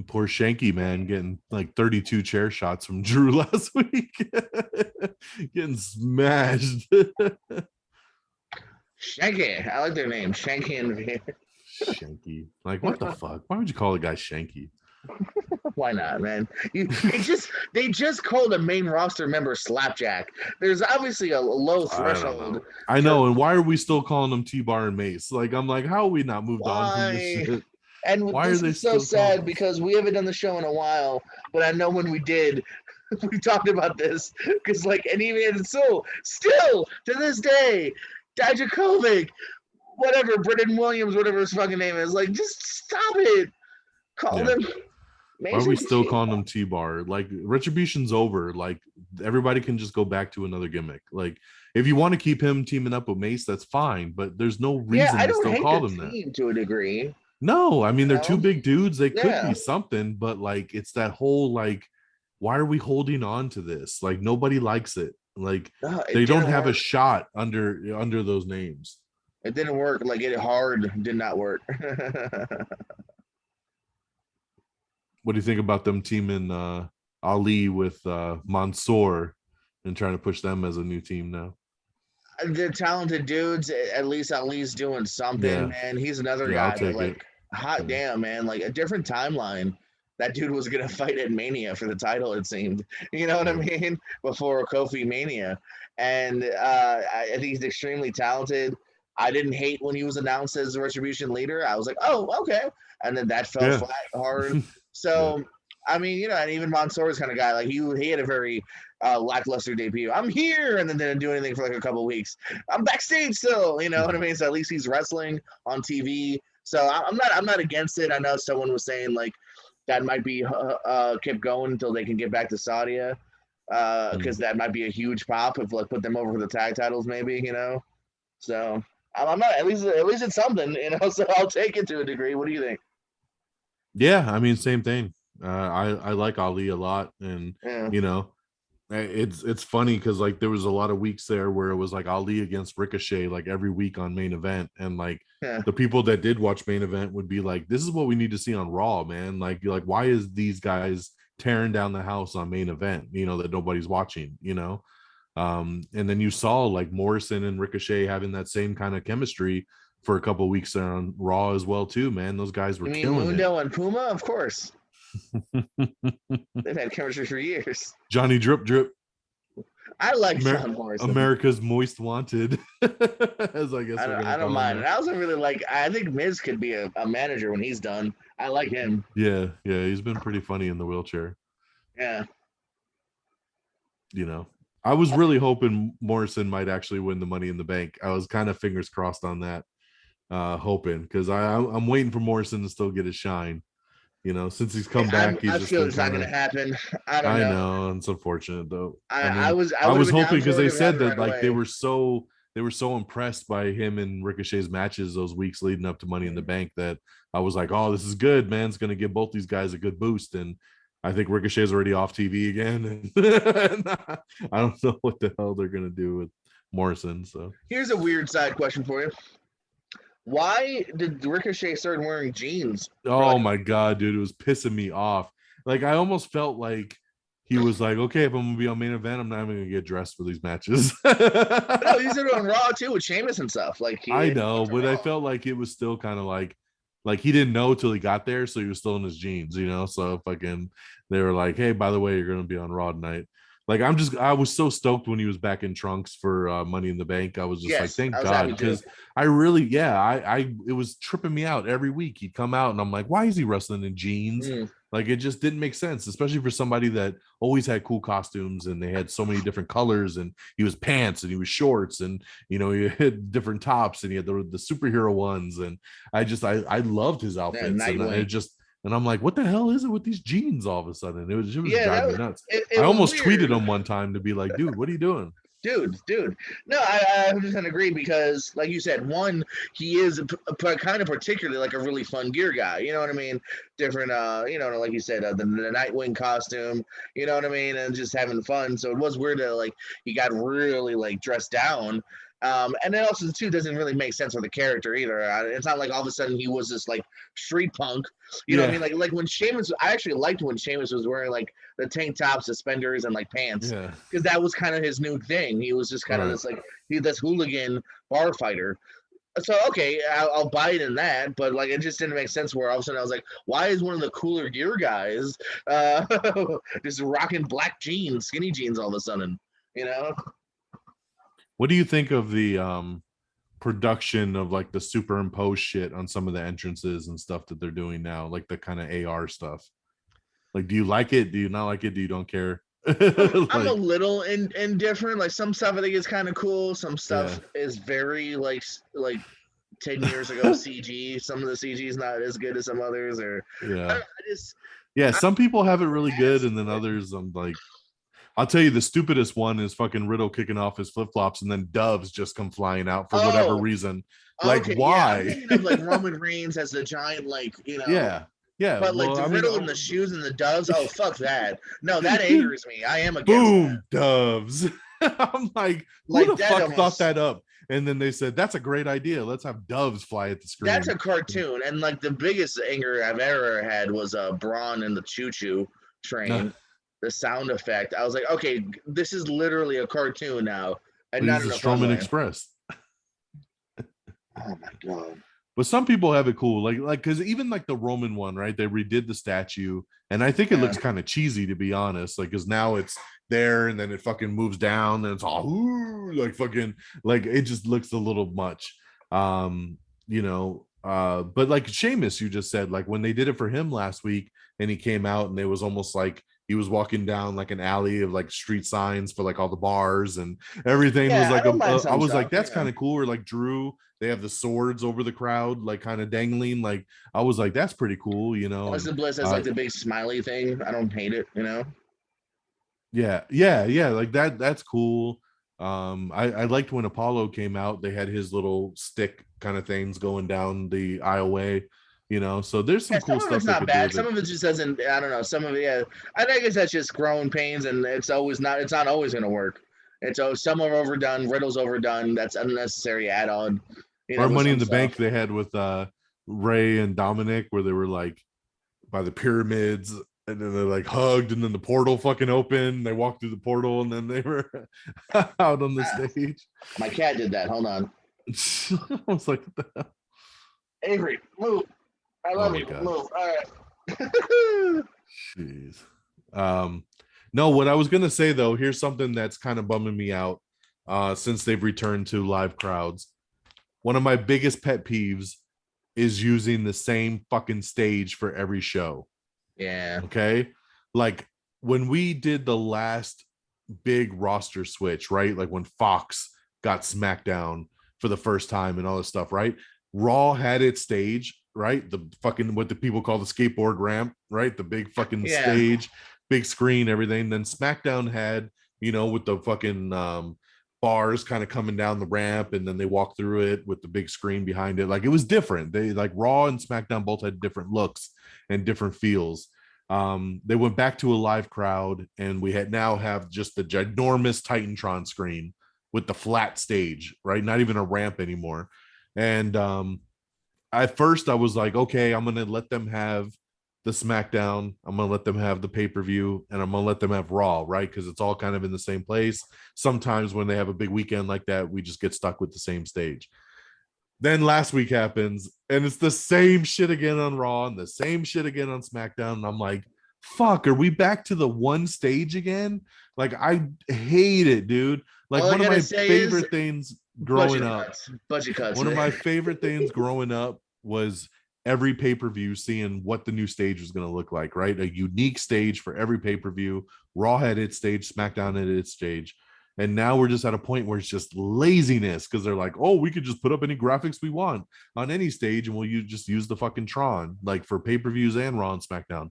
Poor Shanky, man, getting like 32 chair shots from Drew last week. Getting smashed. Shanky. I like their name. Shanky and Veer. Shanky. Like, what the fuck? Why would you call a guy Shanky? Why not, man? They just called a main roster member Slapjack. There's obviously a low threshold. I know, and why are we still calling them T-Bar and Mace? Like, I'm like, how are we not moved on from this shit? And why are they so sad? Because we haven't done the show in a while, but I know when we did, we talked about this. Because and even still to this day, Dijakovic, whatever, Britton Williams, whatever his fucking name is, like, just stop it. Call them. Why are we still calling them T-Bar? Like, Retribution's over. Like, everybody can just go back to another gimmick. Like, if you want to keep him teaming up with Mace, that's fine. But there's no reason to still call them that. To a degree. No, I mean, they're two big dudes. They could be something, but like, it's that whole like, why are we holding on to this? Like, nobody likes it. Like No, they it don't didn't have a work. shot under those names. It didn't work. Like it hard did not work. What do you think about them teaming Ali with Mansoor and trying to push them as a new team now? They're talented dudes. At least doing something, Yeah, man. He's another yeah, I'll guy that take it. like hot Yeah, damn, man. Like a different timeline. That dude was gonna fight at Mania for the title. It seemed, you know what I yeah, mean, before Kofi Mania, and I think he's extremely talented. I didn't hate when he was announced as the Retribution leader. I was like, oh, okay, and then that fell yeah, flat hard. yeah. So, I mean, and even Mansoor's kind of guy. Like he had a very lackluster debut. I'm here, and then didn't do anything for like a couple weeks. I'm backstage still, you know what I mean? So at least he's wrestling on TV. So I'm not against it. I know someone was saying like that might be kept going until they can get back to Saudia, because Mm. that might be a huge pop if like put them over for the tag titles, maybe. So I'm not at least it's something. So I'll take it to a degree. What do you think? Yeah, I mean, same thing. I like Ali a lot, and Yeah, you know, it's funny because like there was a lot of weeks there where it was like Ali against Ricochet like every week on main event, and like yeah. the people that did watch main event would be like, "This is what we need to see on Raw, man." Like, you're like, why is these guys tearing down the house on main event? That nobody's watching. And then you saw like Morrison and Ricochet having that same kind of chemistry for a couple of weeks on Raw as well too. Man, those guys were You mean killing it. Mundo and Puma? Of course, they've had chemistry for years. Johnny Drip Drip. I like John Morrison. America's Moist Wanted, as I guess I we're don't, gonna I don't call him mind. now. And I also really like. I think Miz could be a manager when he's done. I like him. Yeah, yeah, he's been pretty funny in the wheelchair. Yeah. You know, I was really hoping Morrison might actually win the Money in the Bank. I was kind of fingers crossed on that, hoping because I'm waiting for Morrison to still get his shine. Since he's come back, he's I just feel been it's not kind going of. to happen. I don't I know. know it's unfortunate though. I I mean, was I I would have was been down hoping because for it they if it said happened that right like away. they were so impressed by him and Ricochet's matches those weeks leading up to Money in the Bank that I was like, oh, this is good, man. It's going to give both these guys a good boost. And I think Ricochet's already off TV again. And I don't know what the hell they're going to do with Morrison. So, Here's a weird side question for you. Why did Ricochet start wearing jeans for oh like? my God, dude, it was pissing me off. Like, I almost felt like he was like, okay, if I'm going to be on main event, I'm not even going to get dressed for these matches. No, he's doing Raw too with Sheamus and stuff. Like I he know, but I felt like it was still kind of like he didn't know till he got there, so he was still in his jeans. So fucking they were like, hey, by the way, you're gonna be on Raw tonight. Like I was so stoked when he was back in trunks for Money in the Bank. I was just like, Yes, thank I was God, happy too. because I really, yeah, I it was tripping me out every week. He'd come out and I'm like, why is he wrestling in jeans? Mm, Like it just didn't make sense, especially for somebody that always had cool costumes and they had so many different colors. And he was pants and he was shorts and he had different tops and he had the superhero ones. And I loved his yeah, outfits and Nightwing. I'm like, what the hell is it with these jeans all of a sudden? It was Yeah, driving me nuts. it I was almost tweeted weird. him one time to be like, dude, what are you doing? Dude. No, I 100% agree because, like you said, one, he is kind of particularly like a really fun gear guy. You know what I mean? Different, like you said, the Nightwing costume. You know what I mean? And just having fun. So it was weird that like he got really like dressed down. And then also too doesn't really make sense for the character either. It's not like all of a sudden he was this like street punk. You know what I Yeah, mean? Like when Sheamus, I actually liked when Sheamus was wearing like the tank top, suspenders, and like pants yeah, because that was kind of his new thing. He was just kind of right. this like this hooligan bar fighter. So okay, I'll buy it in that, but like it just didn't make sense. Where all of a sudden I was like, why is one of the cooler gear guys uh, just rocking black jeans, skinny jeans all of a sudden? You know? What do you think of the production of like the superimposed shit on some of the entrances and stuff that they're doing now, like the kind of AR stuff? Like, do you like it? Do you not like it? Do you don't care? I'm a Like, little indifferent. Like some stuff I think is kind of cool. Some yeah. stuff is very like 10 years ago CG. Some of the CG is not as good as some others. Or I, Yeah. don't, I just Yeah. I Some people have it really good, ask. and then others, I'm like, I'll tell you the stupidest one is fucking Riddle kicking off his flip flops and then doves just come flying out for whatever Oh, reason. Like, okay, yeah. I'm why? thinking of like Roman Reigns as the giant, Yeah. Yeah. but like Well, the I mean, Riddle and the shoes and the doves. Oh, fuck that. No, that dude, angers me. I am against that. boom, doves. I'm like, who Like the that fuck thought almost. that up? And then they said, that's a great idea. Let's have doves fly at the That's screen. a cartoon, and like the biggest anger I've ever had was Braun and the Choo Choo train. The sound effect. I was like, okay, this is literally a cartoon now, and We not use the in a fun Stroman way. Express. Oh my god. But some people have it cool, like because even like the Roman one, right? They redid the statue, and I think it Yeah. looks kind of cheesy to be honest. Like, because now it's there, and then it fucking moves down, and it's all ooh, like fucking like it just looks a little much. But like Sheamus, you just said, like when they did it for him last week, and he came out, and it was almost like he was walking down like an alley of like street signs for like all the bars and everything was Yeah, I like don't mind I some was like, stuff. that's Yeah. kind of cool. Or like Drew, they have the swords over the crowd, like kind of dangling. Like I was like, that's pretty cool, And Alexa Bliss has like the big smiley thing. I don't hate it. yeah, like that's cool. I liked when Apollo came out, they had his little stick kind of things going down the aisleway. So there's Yeah, some some cool of it's stuff they not could do bad. with Some it. of it just doesn't. I don't know. Some of it, yeah. I think it's that's just growing pains, and it's always not. It's not always going to work. It's some are overdone. Riddle's overdone. That's unnecessary add-on. Or With Money in some the stuff. Bank they had with Ray and Dominic, where they were like by the pyramids, and then they like hugged, and then the portal fucking opened. They walked through the portal, and then they were out on the Ah, stage. my cat did that. Hold on, I was like, what the hell? Avery, move. I Oh love my you. god, Move. All right. jeez. Um, no, what I was gonna say though, here's something that's kind of bumming me out. Since they've returned to live crowds, one of my biggest pet peeves is using the same fucking stage for every show. Yeah. Okay. Like when we did the last big roster switch, right? Like when Fox got SmackDown for the first time and all this stuff, right? Raw had its stage, right? The fucking what the people call the skateboard ramp, right? The big fucking Yeah. stage, big screen, everything. Then SmackDown had, with the fucking bars kind of coming down the ramp, and then they walk through it with the big screen behind it. Like it was different. They like Raw and SmackDown both had different looks and different feels. They went back to a live crowd, and we had now have just the ginormous Titantron screen with the flat stage, right? Not even a ramp anymore. And at first I was like, okay, I'm gonna let them have the SmackDown, I'm gonna let them have the pay-per-view, and I'm gonna let them have Raw, right? Because it's all kind of in the same place. Sometimes when they have a big weekend like that, we just get stuck with the same stage. Then last week happens, and it's the same shit again on Raw and the same shit again on SmackDown. And I'm like, fuck, are we back to the one stage again? Like, I hate it, dude. Like, All I one of gotta my say is favorite things growing budget up, cuts. Budget cuts, one of man. my favorite things growing up was every pay-per-view seeing what the new stage was going to look like, right? A unique stage for every pay-per-view. Raw had its stage, SmackDown had its stage. And now we're just at a point where it's just laziness because they're like, oh, we could just put up any graphics we want on any stage, and we'll just use the fucking Tron, like for pay-per-views and Raw and SmackDown.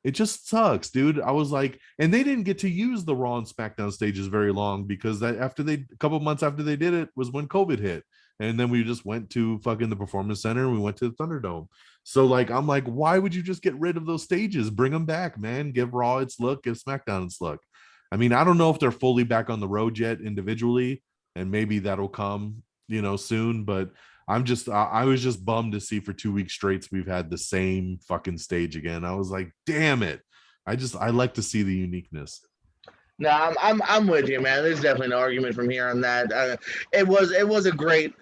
It just sucks, dude. I was like, and they didn't get to use the Raw and SmackDown stages very long because that a couple months after they did it was when COVID hit. And then we just went to fucking the Performance Center and we went to the Thunderdome. So like, I'm like, why would you just get rid of those stages? Bring them back, man. Give Raw its look, give SmackDown its look. I mean, I don't know if they're fully back on the road yet individually, and maybe that'll come, soon. But I was just bummed to see for 2 weeks straight we've had the same fucking stage again. I was like, damn it. I like to see the uniqueness. No, I'm with you, man. There's definitely no argument from here on that. It was a great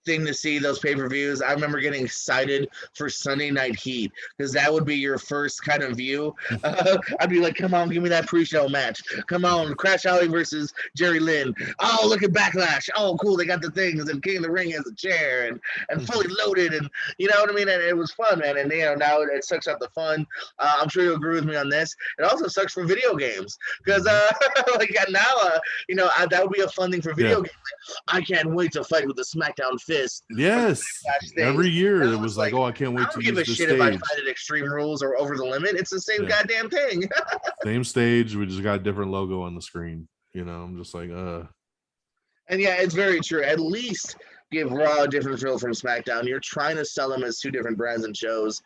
thing to see those pay-per-views. I remember getting excited for Sunday Night Heat because that would be your first kind of view. I'd be like, come on, give me that pre-show match. Come on, Crash Holly versus Jerry Lynn. Oh, look at Backlash. Oh, cool, they got the things, and King of the Ring has a chair and fully loaded, and you know what I mean. And it was fun, man. And now it sucks out the fun. I'm sure you'll agree with me on this. It also sucks for video games because like now that would be a fun thing for Yeah. video games. I can't wait to fight with the SmackDown fist on the Yes. Backlash stage. Every year Now it was it's like, like oh, I can't I wait to don't give use a this shit if I stage. fight at Extreme Rules or Over the Limit. It's the same Yeah. goddamn thing. Same stage. We just got a different logo on the screen. I'm just like, And yeah, it's very true. At least give Raw a different feel from SmackDown. You're trying to sell them as two different brands and shows.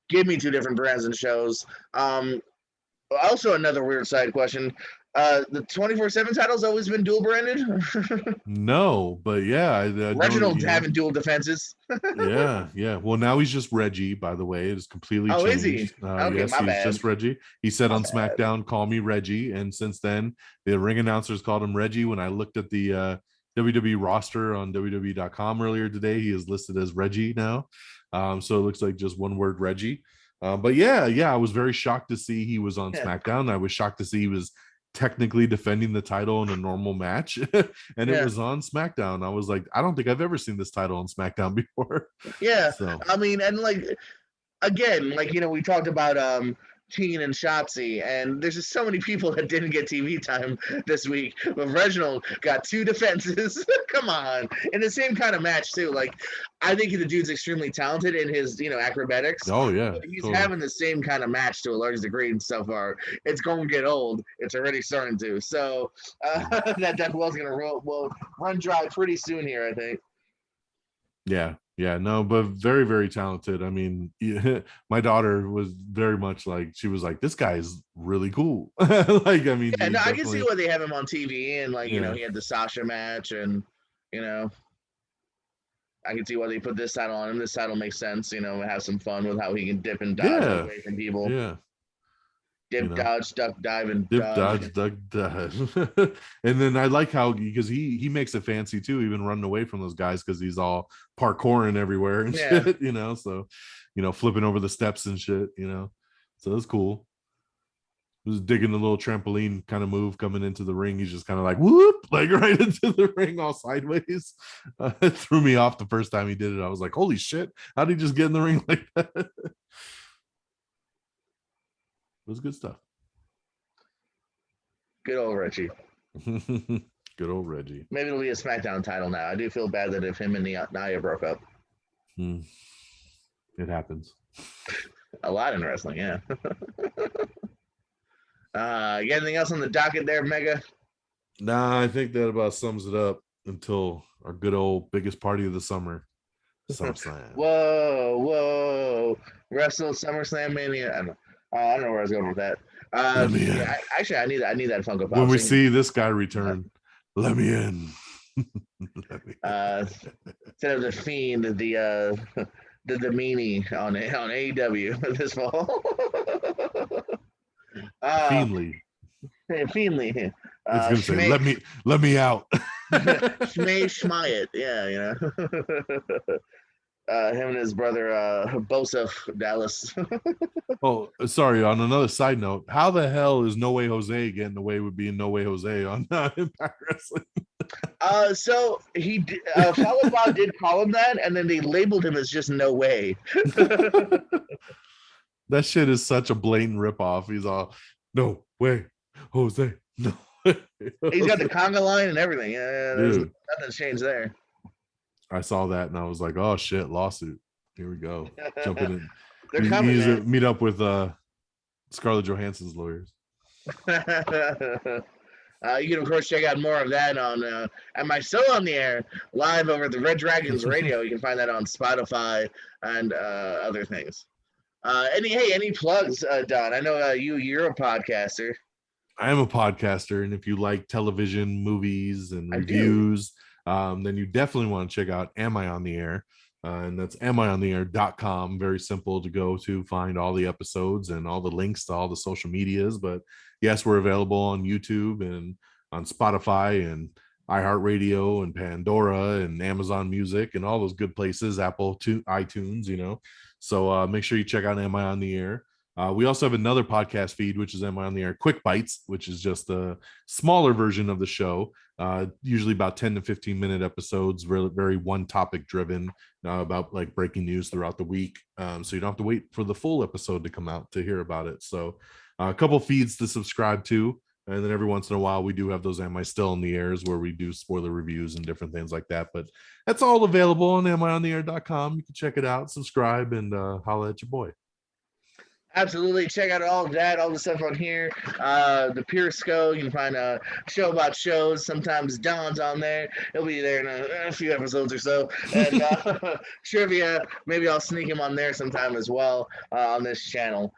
Give me two different brands and shows. Also, another weird side question. The 24/7 title's always been dual branded. No, but yeah, I know, Reginald having dual defenses. yeah. Well, now he's just Reggie, by the way. It's completely Oh, is he? changed. Okay, Yes, my he's bad. just Reggie. He said My on bad. SmackDown, call me Reggie. And since then, the ring announcers called him Reggie. When I looked at the WWE roster on WWE.com earlier today, he is listed as Reggie now. So it looks like just one word Reggie. But yeah, I was very shocked to see he was on Yeah, SmackDown. I was shocked to see he was technically defending the title in a normal match and it yeah, was on SmackDown. I was like, I don't think I've ever seen this title on SmackDown before. yeah. So I mean, and like again, like we talked about Teen and Shotzi, and there's just so many people that didn't get TV time this week. But Reginald got 2 defenses. Come on, in the same kind of match too. Like, I think the dude's extremely talented in his acrobatics. oh yeah, But he's totally. having the same kind of match to a large degree and so far. It's going to get old. It's already starting to. So that well's going to will run dry pretty soon here, I think. Yeah, no, but very, very talented. I mean, yeah, my daughter was very much like, she was like, this guy is really cool. Like, I mean, Yeah, he no, I can see definitely, why they have him on TV, and yeah, he had the Sasha match, and you know, I can see why they put this title on him. This title makes sense, have some fun with how he can dip and dodge yeah, away from people. yeah, you Dip, know, dodge, duck, dive, and dip, dodge. dodge, duck, dodge. And then I like how, because he makes it fancy too, even running away from those guys, because he's all parkouring everywhere and Yeah, shit, so flipping over the steps and shit, so that's cool. Was digging the little trampoline kind of move coming into the ring. He's just kind of like whoop, like right into the ring all sideways. It threw me off the first time he did it. I was like, holy shit, how did he just get in the ring like that? It was good stuff. good old Richie. Good old Reggie. Maybe it'll be a SmackDown title now. I do feel bad that if him and Nia broke up. It happens. A lot in wrestling, yeah. You got anything else on the docket there, Mega? Nah, I think that about sums it up until our good old biggest party of the summer, SummerSlam. Whoa. Wrestle SummerSlam Mania. I don't know where I was going with that. Let me in. Yeah, actually, I need that Funko Pop. When we see this guy return, let me in. Let me in. Instead of the Fiend, the meanie on AEW this fall. Fiendly. Fiendly. It's gonna say, let me out. Schmay it. Yeah, him and his brother Bosef Dallas. Oh, sorry. On another side note, how the hell is No Way Jose getting away with being No Way Jose on Impact Wrestling? So he Fallah Bob did call him that, and then they labeled him as just No Way. That shit is such a blatant ripoff. He's all, no way, Jose. No way. He's got the conga line and everything. Yeah, there's nothing's changed there. I saw that and I was like, oh shit, lawsuit. Here we go. Jumping in. They're coming, man. Meet up with Scarlett Johansson's lawyers. You can of course check out more of that on Am I Still on the Air live over the Red Dragons radio. You can find that on Spotify and other things. Any plugs, Don? I know you're a podcaster. I am a podcaster, and if you like television, movies, and reviews, then you definitely want to check out Am I on the Air? And that's amiontheair.com. Very simple to go to find all the episodes and all the links to all the social medias. But yes, we're available on YouTube and on Spotify and iHeartRadio and Pandora and Amazon Music and all those good places, Apple to iTunes, So make sure you check out Am I on the Air? We also have another podcast feed, which is Am I on the Air Quick Bites, which is just a smaller version of the show, usually about 10 to 15 minute episodes, very one topic driven, about like breaking news throughout the week. So you don't have to wait for the full episode to come out to hear about it. So a couple feeds to subscribe to. And then every once in a while, we do have those Am I Still on the Airs where we do spoiler reviews and different things like that. But that's all available on amiontheair.com. You can check it out, subscribe, and holla at your boy. Absolutely. Check out all of that, all the stuff on here. The Pure Sco, you can find a show about shows. Sometimes Don's on there. He'll be there in a few episodes or so. And trivia, maybe I'll sneak him on there sometime as well on this channel.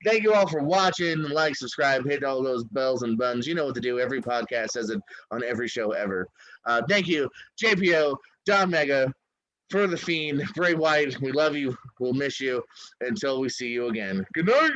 Thank you all for watching. Like, subscribe, hit all those bells and buttons. You know what to do. Every podcast says it on every show ever. Thank you, JPO, Don Mega, for the Fiend, Bray White. We love you. We'll miss you until we see you again. Good night.